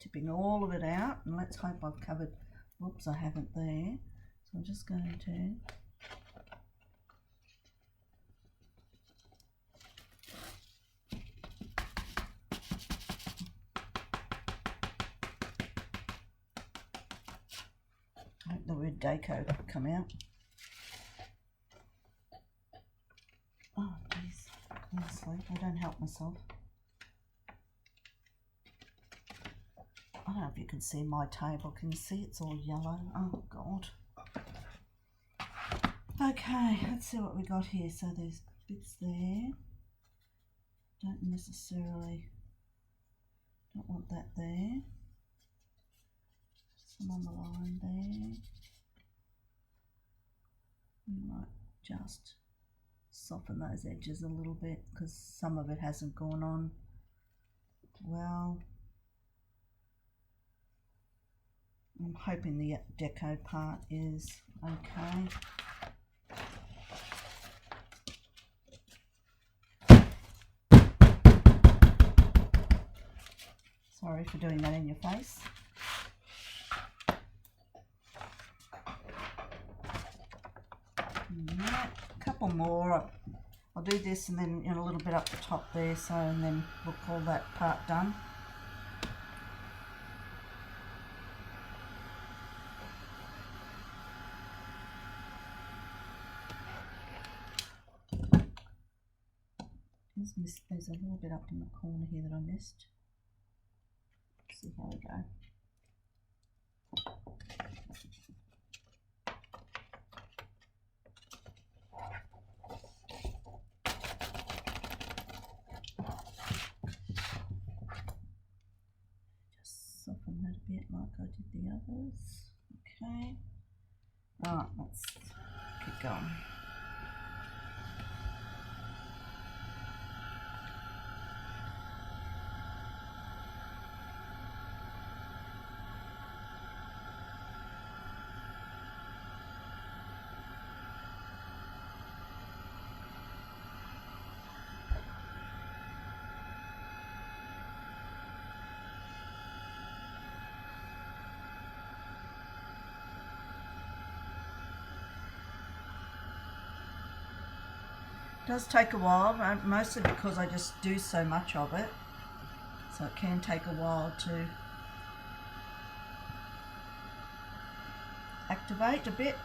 tipping all of it out, and let's hope I've covered. Whoops, I haven't there. So I'm just going to hope the word Deco come out. Oh geez, honestly, I don't help myself. I don't know if you can see my table. Can you see it's all yellow? Oh God. Okay, let's see what we got here. So there's bits there. Don't want that there. Some on the line there. We might just soften those edges a little bit because some of it hasn't gone on well. I'm hoping the deco part is okay. Sorry for doing that in your face. Right, a couple more. I'll do this and then a little bit up the top there, so, and then we'll call that part done. There's a little bit up in the corner here that I missed. Let's see how we go. Just soften that a bit like I did the others. Okay. Right, let's keep going. It does take a while, mostly because I just do so much of it, so it can take a while to activate a bit.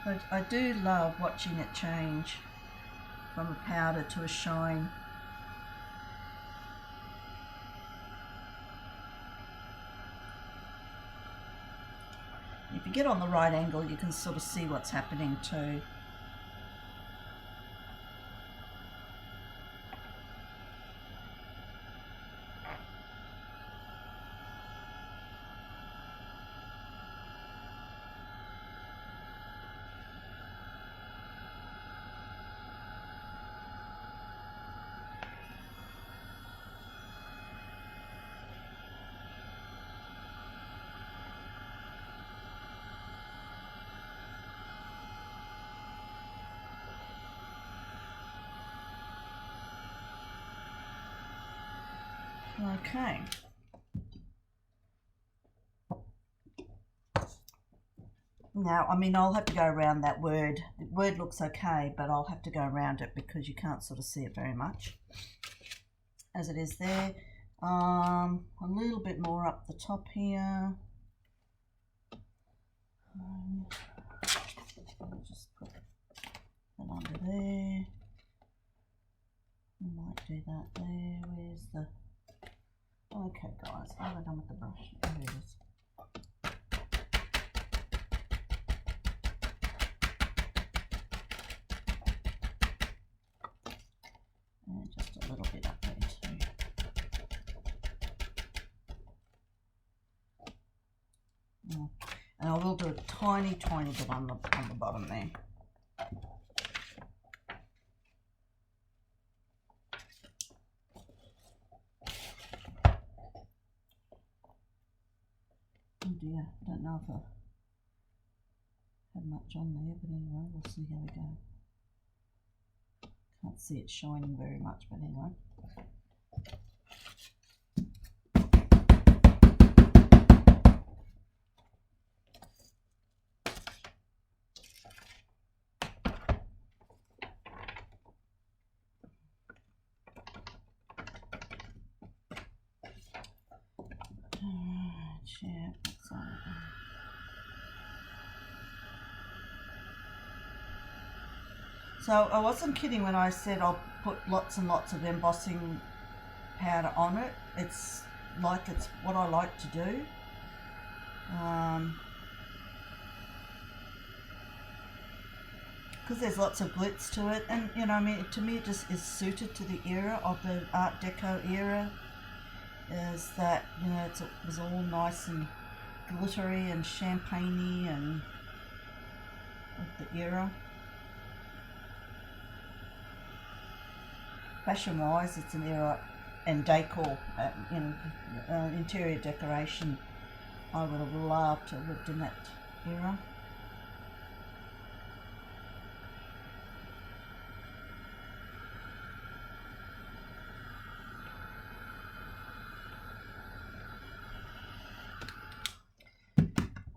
But I do love watching it change from a powder to a shine. If you get on the right angle, you can sort of see what's happening too. Okay. Now, I mean, I'll have to go around that word. The word looks okay, but I'll have to go around it because you can't sort of see it very much as it is there. A little bit more up the top here. I'll just put that under there. I might do that there. Where's the... Okay guys, what have I done with the brush? There it is. And just a little bit up there too. And I will do a tiny bit on the bottom there. Oh dear, I don't know if I have much on there, but anyway, we'll see how we go. Can't see it shining very much, but anyway. Yeah, that's all right. So I wasn't kidding when I said I'll put lots and lots of embossing powder on it. It's what I like to do. Because there's lots of glitz to it, and you know, I mean, to me it just is suited to the era of the Art Deco era. Is that, you know, it was all nice and glittery and champagne-y and of the era. Fashion-wise, it's an era, and decor, interior decoration, I would have loved to have lived in that era.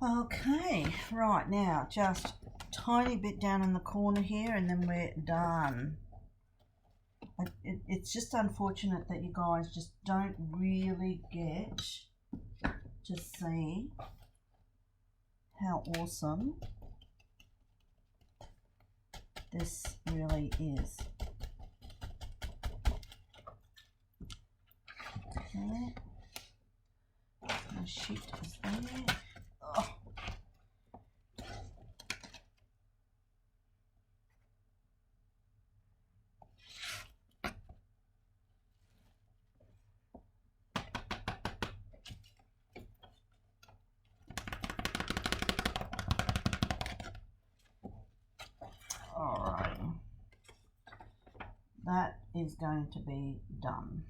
Okay, right, now just a tiny bit down in the corner here and then we're done. It's just unfortunate that you guys just don't really get to see how awesome this really is. Okay, my sheet is there. Oh. Alright, that is going to be done.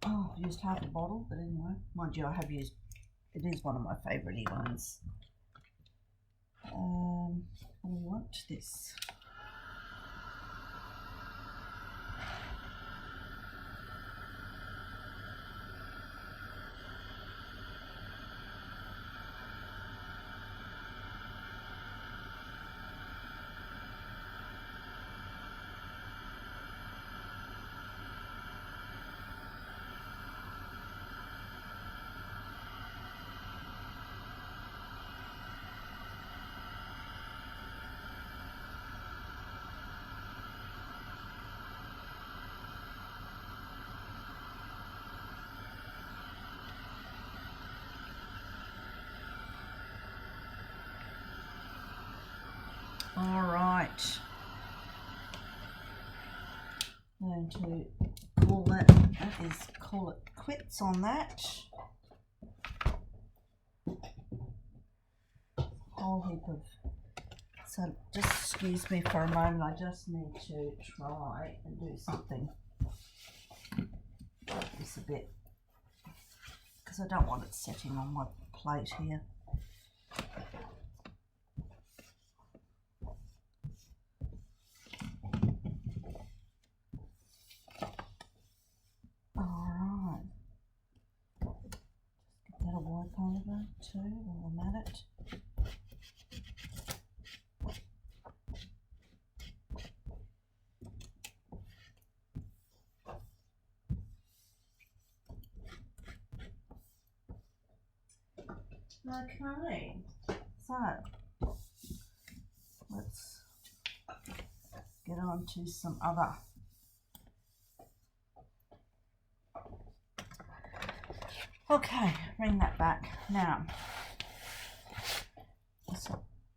Oh, I've used half a bottle, but anyway, mind you, I have used, it is one of my favourite ones. I want this. All right, I'm going to call it quits on that. Whole heap of, so just excuse me for a moment, I just need to try and do something like this a bit, because I don't want it setting on my plate here. Over too while I'm at it. Okay, so let's get on to some other. Okay, bring that back. Now, I'd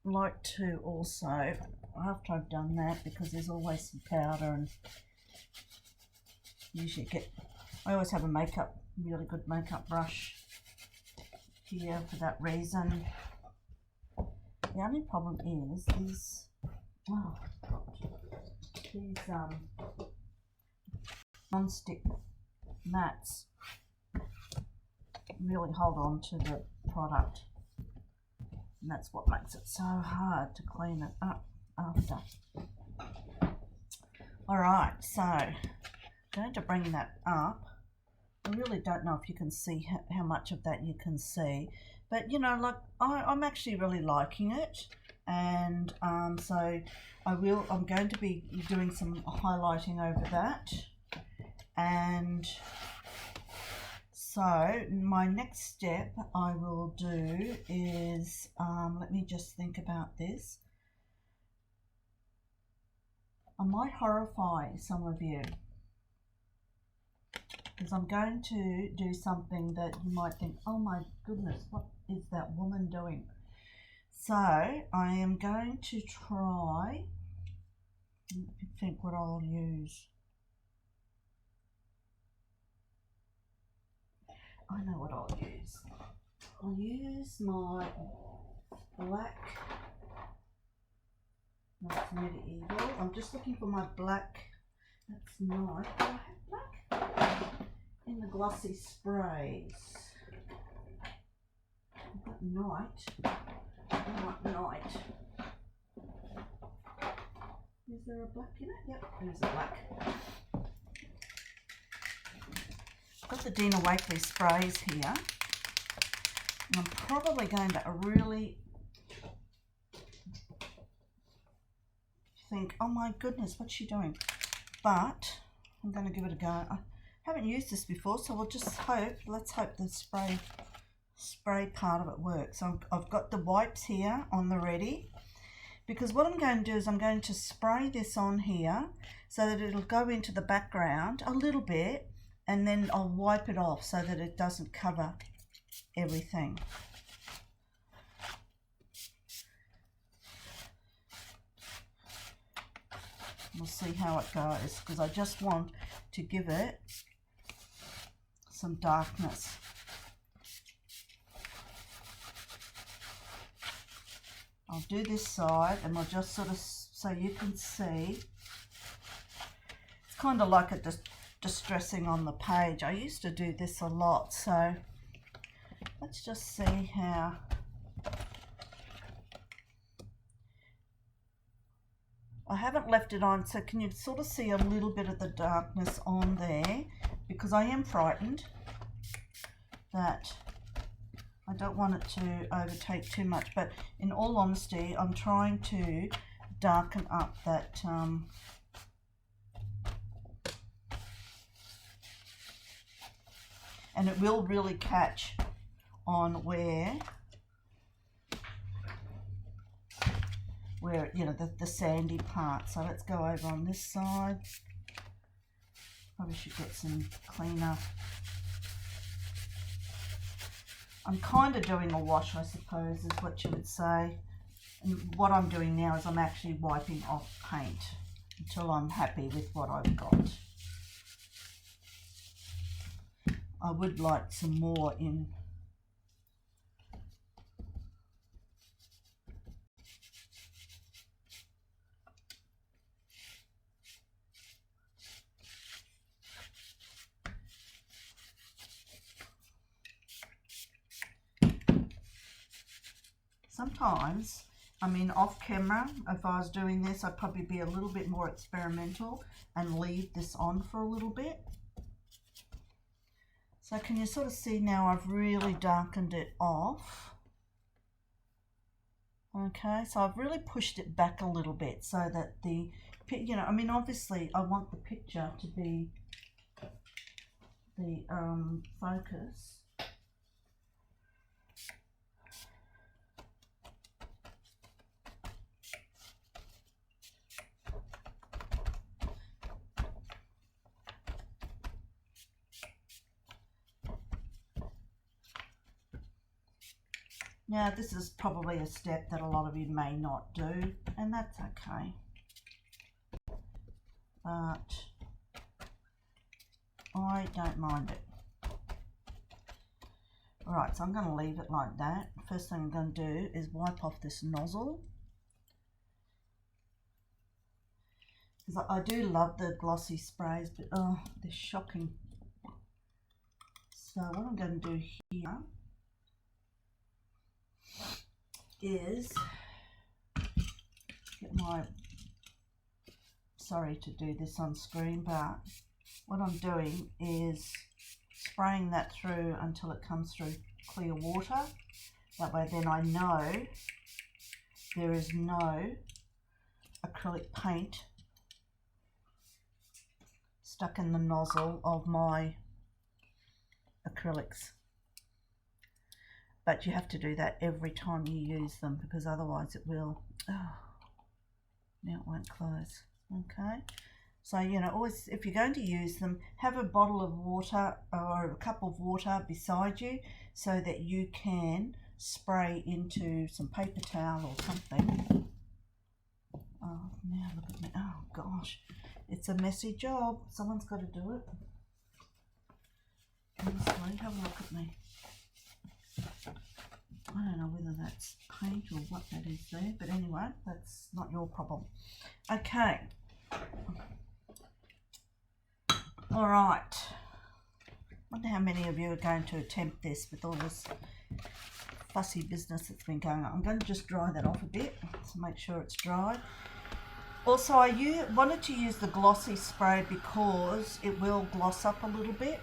like to also, after I've done that, because there's always some powder and usually I always have a really good makeup brush here for that reason. The only problem is these non-stick mats really hold on to the product, and that's what makes it so hard to clean it up after. Alright, so I'm going to bring that up. I really don't know if you can see how much of that you can see, but you know, like I'm actually really liking it, and so I'm going to be doing some highlighting over that. And so my next step I will do is, let me just think about this. I might horrify some of you, because I'm going to do something that you might think, oh my goodness, what is that woman doing? So I am going to try, let me think what I'll use. I know what I'll use. I'll use my black, that's medieval. I'm just looking for my black, that's nice. Do I have black? In the glossy sprays. I've got night. I want night. Is there a black in it? Yep, there's a black. I've got the Dina Wakley sprays here. And I'm probably going to really think, oh my goodness, what's she doing? But I'm going to give it a go. I haven't used this before, so we'll just let's hope the spray part of it works. So I've got the wipes here on the ready, because what I'm going to do is I'm going to spray this on here so that it'll go into the background a little bit, and then I'll wipe it off so that it doesn't cover everything. We'll see how it goes, because I just want to give it some darkness. I'll do this side, and we'll just sort of, so you can see, it's kind of like a distressing on the page. I used to do this a lot, so let's just see how. I haven't left it on, so can you sort of see a little bit of the darkness on there, because I am frightened that I don't want it to overtake too much, but in all honesty, I'm trying to darken up that and it will really catch on where you know, the sandy part. So let's go over on this side. Probably should get some cleaner. I'm kind of doing a wash, I suppose, is what you would say. And what I'm doing now is I'm actually wiping off paint until I'm happy with what I've got. I would like some more in. Sometimes, I mean, off camera, if I was doing this, I'd probably be a little bit more experimental and leave this on for a little bit. So can you sort of see now I've really darkened it off? Okay, so I've really pushed it back a little bit so that the, you know, I mean, obviously I want the picture to be the focus. Now this is probably a step that a lot of you may not do, and that's okay. But I don't mind it. Alright, so I'm going to leave it like that. First thing I'm going to do is wipe off this nozzle. Because I do love the glossy sprays, but oh, they're shocking. So what I'm going to do here is get my, sorry to do this on screen, but what I'm doing is spraying that through until it comes through clear water. That way then I know there is no acrylic paint stuck in the nozzle of my acrylics. But you have to do that every time you use them, because otherwise it will, oh, now it won't close. Okay, so you know, always if you're going to use them, have a bottle of water or a cup of water beside you so that you can spray into some paper towel or something. Oh, now look at me. Oh gosh, it's a messy job. Someone's got to do it. Honestly, have a look at me. I don't know whether that's paint or what that is there, but anyway, that's not your problem. Okay. All right. Wonder how many of you are going to attempt this with all this fussy business that's been going on. I'm going to just dry that off a bit to make sure it's dry. Also, I wanted to use the glossy spray because it will gloss up a little bit.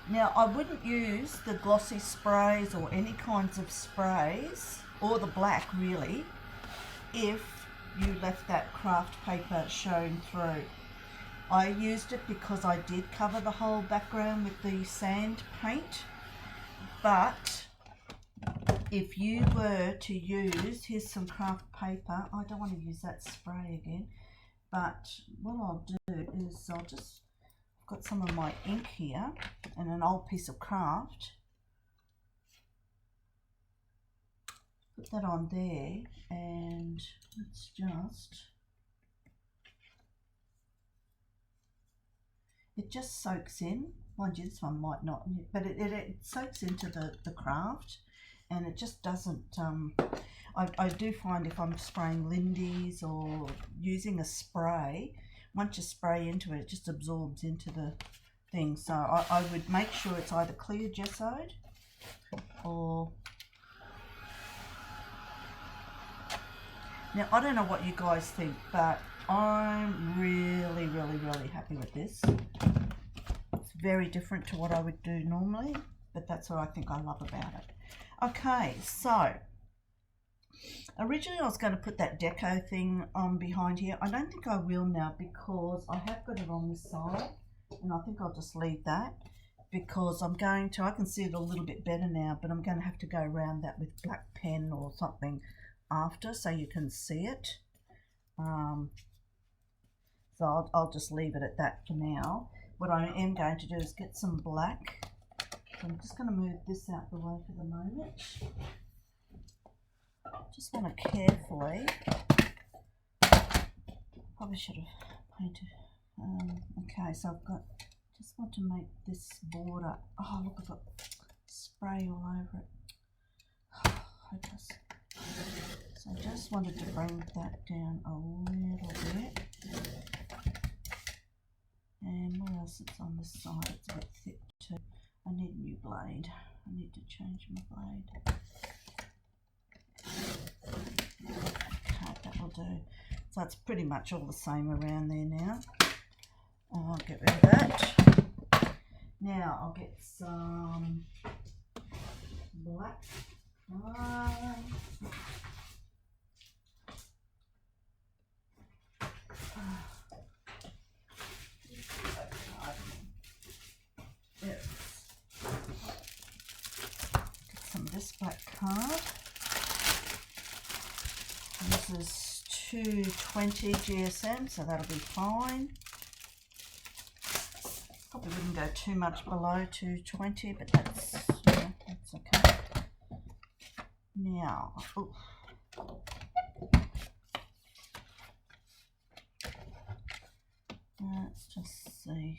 Now, I wouldn't use the glossy sprays or any kinds of sprays, or the black really, if you left that craft paper showing through. I used it because I did cover the whole background with the sand paint, but if you were to use, here's some craft paper, I don't want to use that spray again, but what I'll do is I'll just, I've got some of my ink here and an old piece of craft, put that on there, and let's just, it just soaks in. Mind you, this one might not, but it soaks into the craft, and it just doesn't, I do find if I'm spraying Lindy's or using a spray, once you spray into it, it just absorbs into the thing. So I would make sure it's either clear gessoed or, now I don't know what you guys think, but I'm really, really, really happy with this. It's very different to what I would do normally, but that's what I think I love about it. Okay, so originally I was going to put that Deco thing on behind here. I don't think I will now because I have got it on this side, and I think I'll just leave that because I'm going to, I can see it a little bit better now, but I'm going to have to go around that with black pen or something after so you can see it. So I'll just leave it at that for now. What I am going to do is get some black. So I'm just going to move this out the way for the moment. Just want to carefully, probably should have painted. Okay, so I've got, just want to make this border, oh look, I've got spray all over it. Hopeless. So I just wanted to bring that down a little bit. And what else is on this side? It's a bit thick too. I need a new blade. I need to change my blade. Okay, that will do. So it's pretty much all the same around there now. I'll get rid of that. Now I'll get some black. Get some of this black card. This is 220 GSM, so that'll be fine. Probably wouldn't go too much below 220, but that's, yeah, that's okay. Now, let's just see.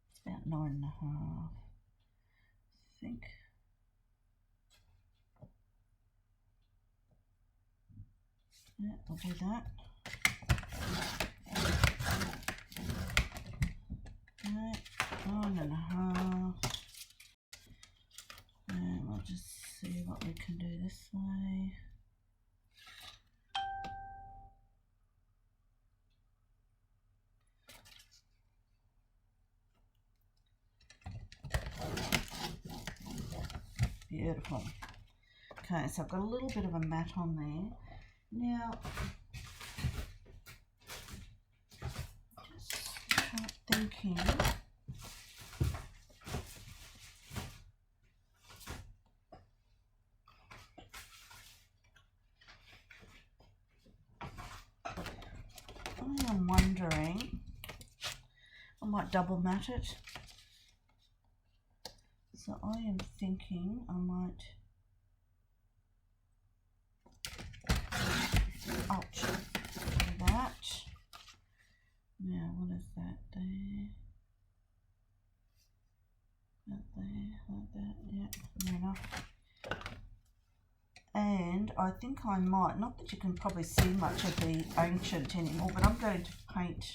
It's about 9.5, I think. Yeah, I'll do that. Okay, 9.5. And we'll just see what we can do this way. Beautiful. Okay, so I've got a little bit of a mat on there. Now, just start thinking. I'm wondering, I might double mat it. So I am thinking I might, ouch, do that. Now what is that there? That there, like that, yeah, fair enough. And I think I might, not that you can probably see much of the ancient anymore, but I'm going to paint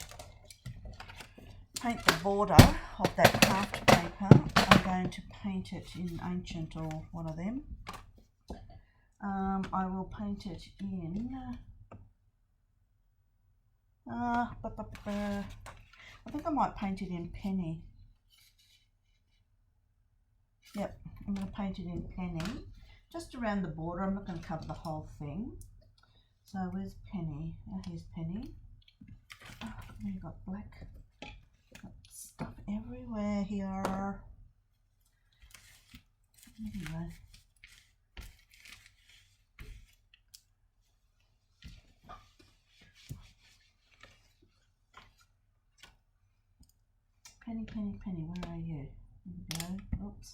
the border of that craft paper. I'm going to paint it in ancient or one of them. I will paint it in, I think I might paint it in penny. Yep, I'm going to paint it in penny, just around the border. I'm not going to cover the whole thing. So where's Penny? Oh, here's Penny. Oh, we've got black. Got stuff everywhere here. Anyway. Penny, Penny, Penny, where are you? There we go. Oops.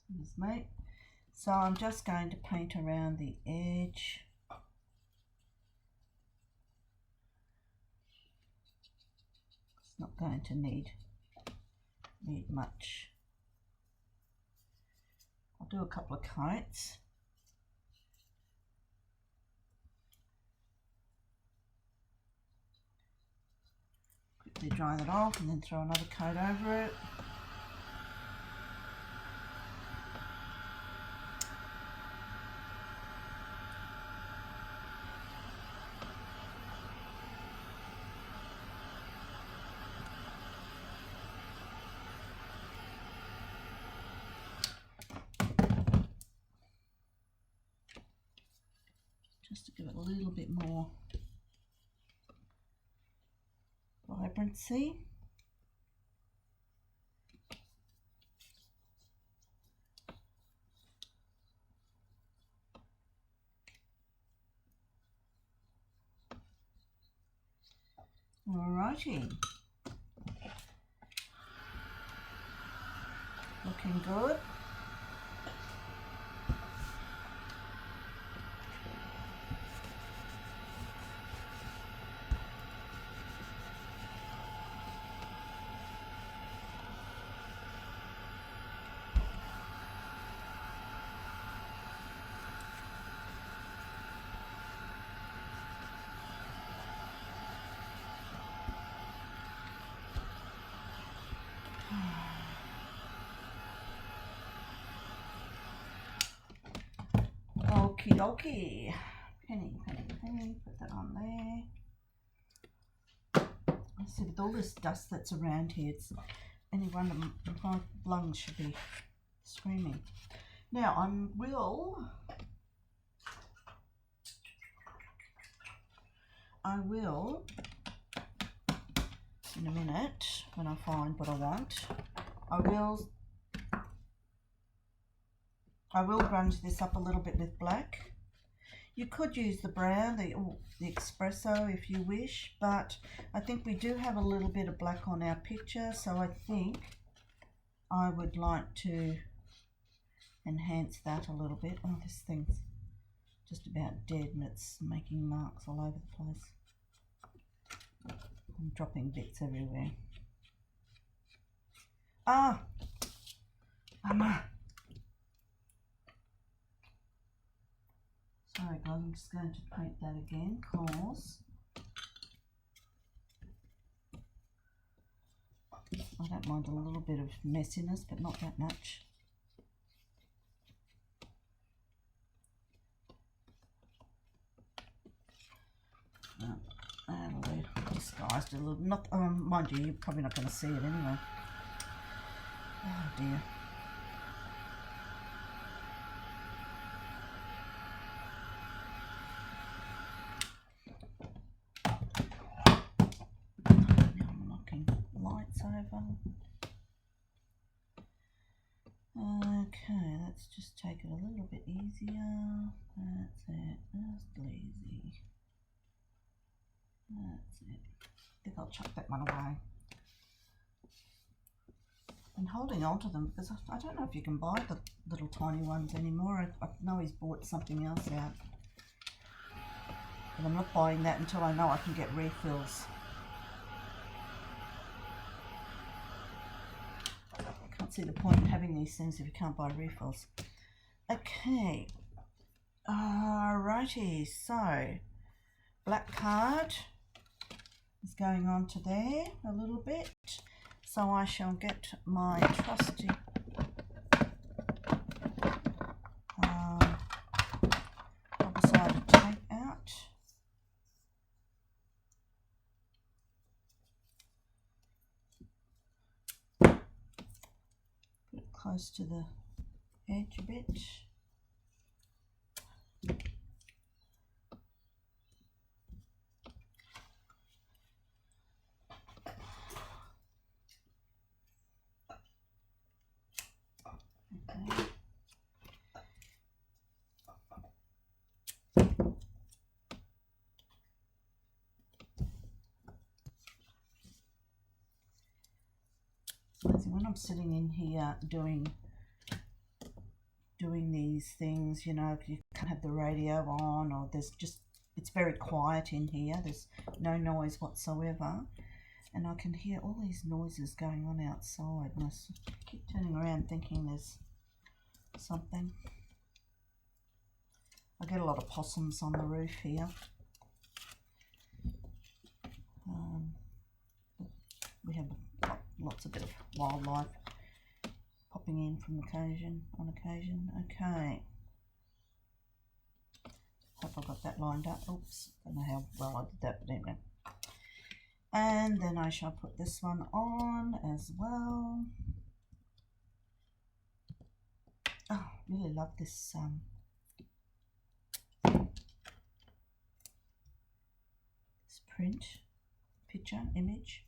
There's me. So I'm just going to paint around the edge. It's not going to need much. I'll do a couple of coats. Quickly dry that off and then throw another coat over it. Just to give it a little bit more vibrancy. Alrighty. Looking good. Okie dokie. Penny, Penny, Penny, put that on there. I see with all this dust that's around here, it's any wonder my lungs should be screaming. Now I will in a minute, when I find what I want, I will grunge this up a little bit with black. You could use the brown, the espresso if you wish, but I think we do have a little bit of black on our picture, so I think I would like to enhance that a little bit. Oh, this thing's just about dead and it's making marks all over the place. I'm dropping bits everywhere. Ah! Mama! Sorry guys, I'm just going to paint that again because I don't mind a little bit of messiness, but not that much. And we're disguised a little. Not, mind you, you're probably not going to see it anyway. Oh dear. Now I'm knocking lights over. Okay, let's just take it a little bit easier. That's it, just easy. That's it. I think I'll chuck that one away. And holding on to them because I don't know if you can buy the little tiny ones anymore. I know he's bought something else out. But I'm not buying that until I know I can get refills. I can't see the point in having these things if you can't buy refills. Okay. Alrighty, so black card is going on to there a little bit. So I shall get my trusty double-sided tape out. Put it close to the edge a bit. Okay. When I'm sitting in here doing these things, you know, if you can't have the radio on or there's just, it's very quiet in here, there's no noise whatsoever, and I can hear all these noises going on outside and I keep turning around thinking there's something. I get a lot of possums on the roof here. We have lots of bit of wildlife popping in from occasion on occasion. Okay. Hope I got that lined up. Oops, don't know how well I did that, but anyway. And then I shall put this one on as well. Oh, really love this this print, picture, image.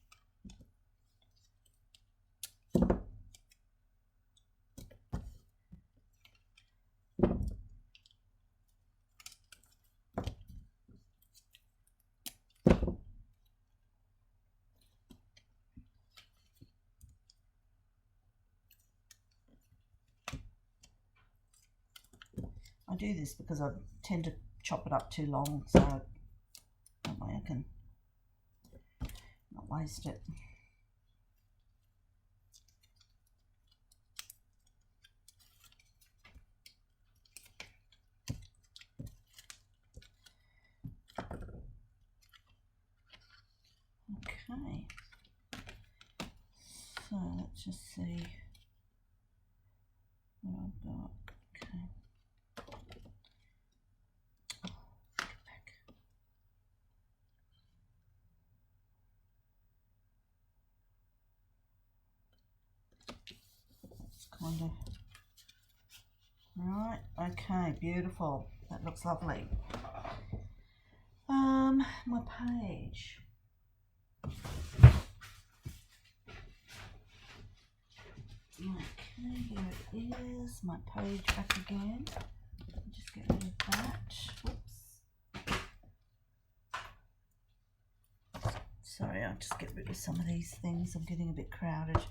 I do this because I tend to chop it up too long, so that way I can not waste it. Okay, so let's just see what I've got. Okay. Kind of right. Okay, beautiful. That looks lovely. My page. Okay, here it is. My page back again. Just get rid of that. Whoops. Sorry, I'll just get rid of some of these things. I'm getting a bit crowded.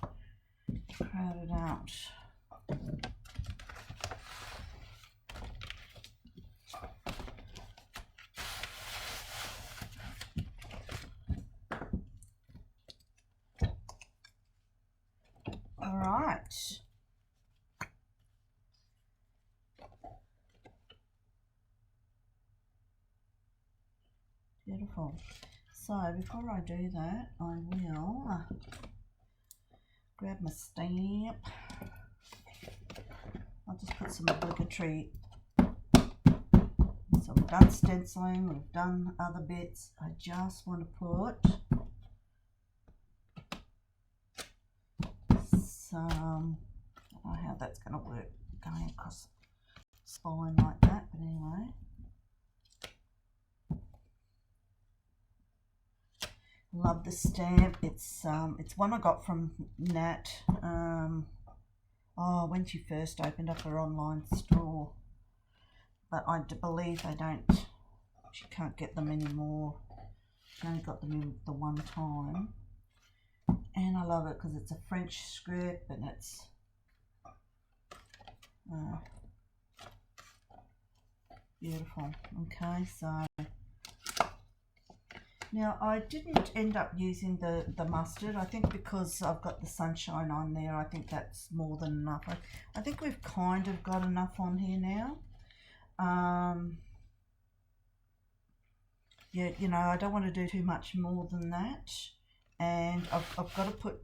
crowd it out. All right. Beautiful. So before I do that, I will grab my stamp. I'll just put some obligatory. So we've done stenciling, we've done other bits. I just want to put some, I don't know how that's going to work going across the spine like that, but anyway. Love the stamp. It's one I got from Nat. When she first opened up her online store, but I believe they don't. She can't get them anymore. She only got them in the one time, and I love it because it's a French script and it's beautiful. Okay, so. Now I didn't end up using the mustard, I think because I've got the sunshine on there. I think that's more than enough. I think we've kind of got enough on here now. Yeah, you know, I don't want to do too much more than that. And I've got to put,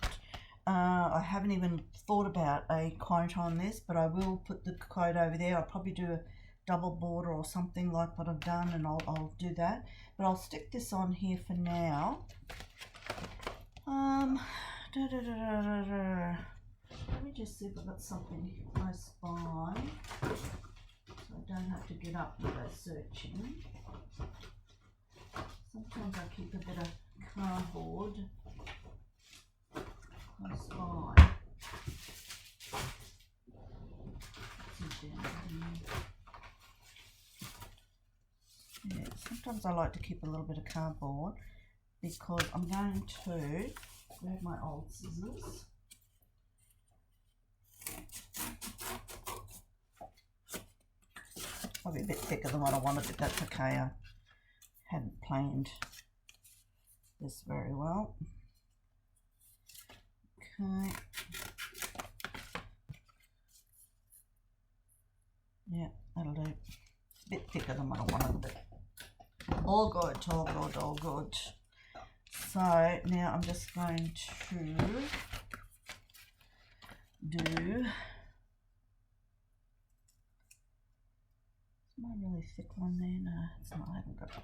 I haven't even thought about a quote on this, but I will put the quote over there. I'll probably do a double border or something like what I've done, and I'll do that. But I'll stick this on here for now. Let me just see if I've got something close by, so I don't have to get up and go searching. Sometimes I keep a bit of cardboard close by. Yeah, sometimes I like to keep a little bit of cardboard because I'm going to grab my old scissors. Probably a bit thicker than what I wanted, but that's okay. I hadn't planned this very well. Okay. Yeah, that'll do. A bit thicker than what I wanted, but all good, all good, all good. So now I'm just going to do, is my really thick one there? No, it's not, I haven't got it.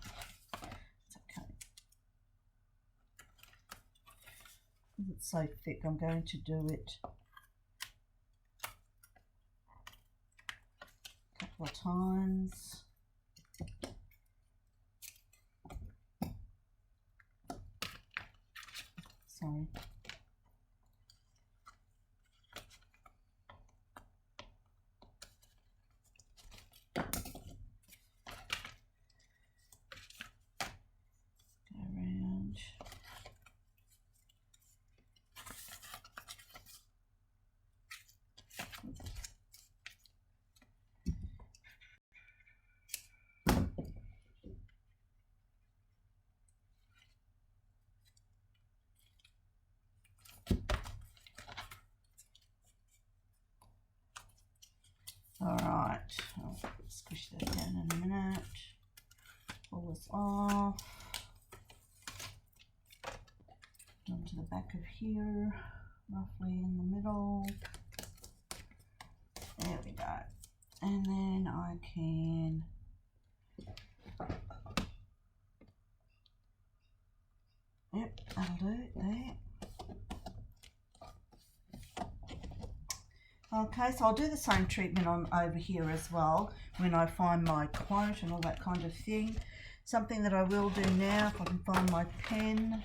It's okay. Because it's so thick, I'm going to do it a couple of times. Sorry. Go around. Alright, I'll squish that down in a minute. Pull this off. Onto the back of here, roughly in the middle. There we go. And then I can that'll do it there. Okay, so I'll do the same treatment on over here as well when I find my quote and all that kind of thing. Something that I will do now, if I can find my pen.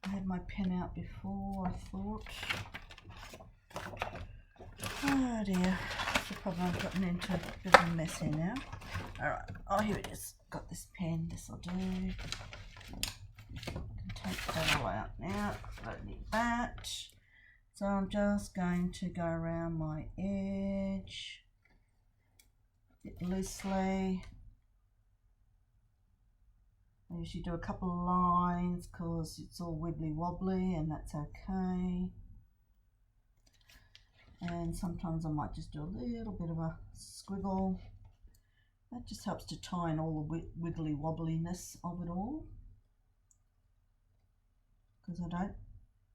I had my pen out before, I thought. Oh dear, so probably I've gotten into a bit of a mess here now. Alright, oh here it is. Got this pen, this will do. I can take that all out now, don't need that. So I'm just going to go around my edge a bit loosely. I usually do a couple of lines because it's all wibbly wobbly, and that's okay. And sometimes I might just do a little bit of a squiggle. That just helps to tie in all the wiggly wobbliness of it all, because I don't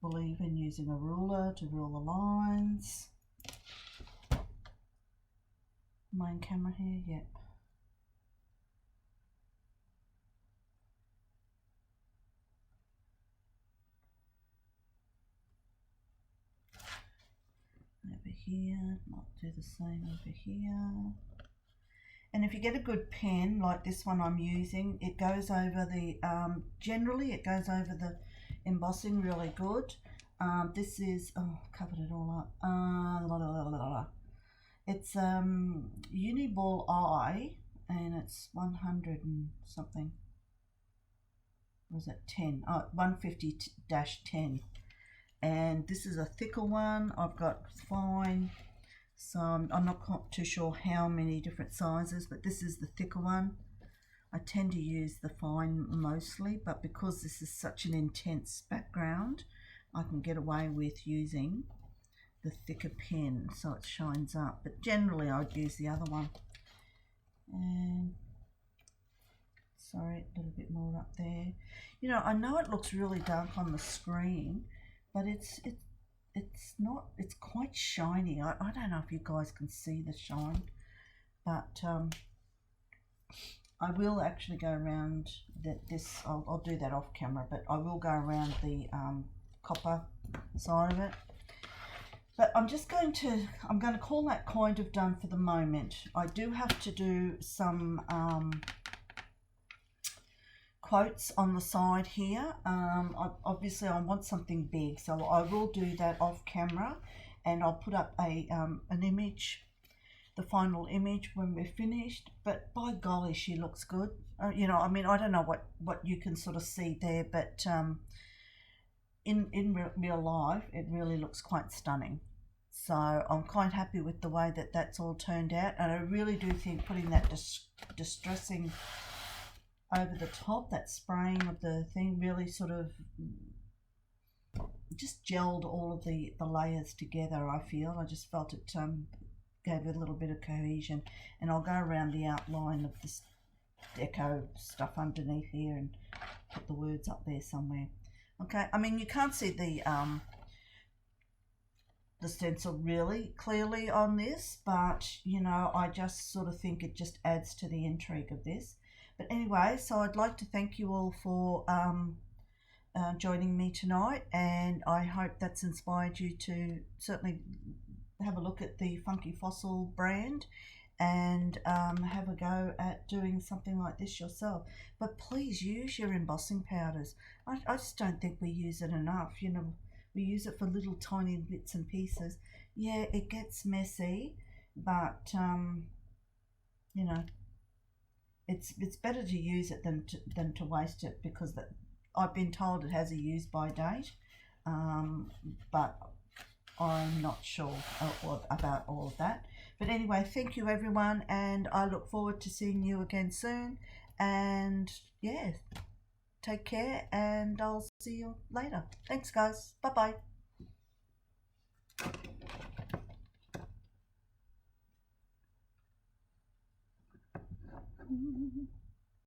believe in using a ruler to rule the lines. Main camera here, yep. Over here, might do the same over here. And if you get a good pen like this one I'm using, it goes over the, generally it goes over the embossing really good. This is, oh, covered it all up. It's Uniball Eye, and it's 100 and something. Was it 10? Oh, 150-10. And this is a thicker one. I've got fine, so I'm not too sure how many different sizes, but this is the thicker one. I tend to use the fine mostly, but because this is such an intense background, I can get away with using the thicker pen so it shines up, but generally I'd use the other one. And sorry, a little bit more up there. You know, I know it looks really dark on the screen, but it's not, it's quite shiny. I don't know if you guys can see the shine, but I will actually go around this, I'll do that off camera, but I will go around the copper side of it. But I'm going to call that kind of done for the moment. I do have to do some quotes on the side here. Obviously I want something big, so I will do that off camera, and I'll put up an image, the final image when we're finished. But by golly, she looks good. You know, I mean, I don't know what you can sort of see there, but in real life it really looks quite stunning. So I'm quite happy with the way that that's all turned out, and I really do think putting that distressing over the top, that spraying of the thing, really sort of just gelled all of the layers together. I just felt it gave it a little bit of cohesion. And I'll go around the outline of this Deco stuff underneath here and put the words up there somewhere. Okay, I mean, you can't see the stencil really clearly on this, but you know, I just sort of think it just adds to the intrigue of this. But anyway, so I'd like to thank you all for joining me tonight, and I hope that's inspired you to certainly have a look at the Funky Fossil brand and have a go at doing something like this yourself. But please use your embossing powders. I just don't think we use it enough. You know, we use it for little tiny bits and pieces. Yeah, it gets messy, but you know, it's better to use it than to waste it, because I've been told it has a use by date, but I'm not sure about all of that. But anyway, thank you everyone, and I look forward to seeing you again soon. And yeah, take care, and I'll see you later. Thanks guys, bye bye.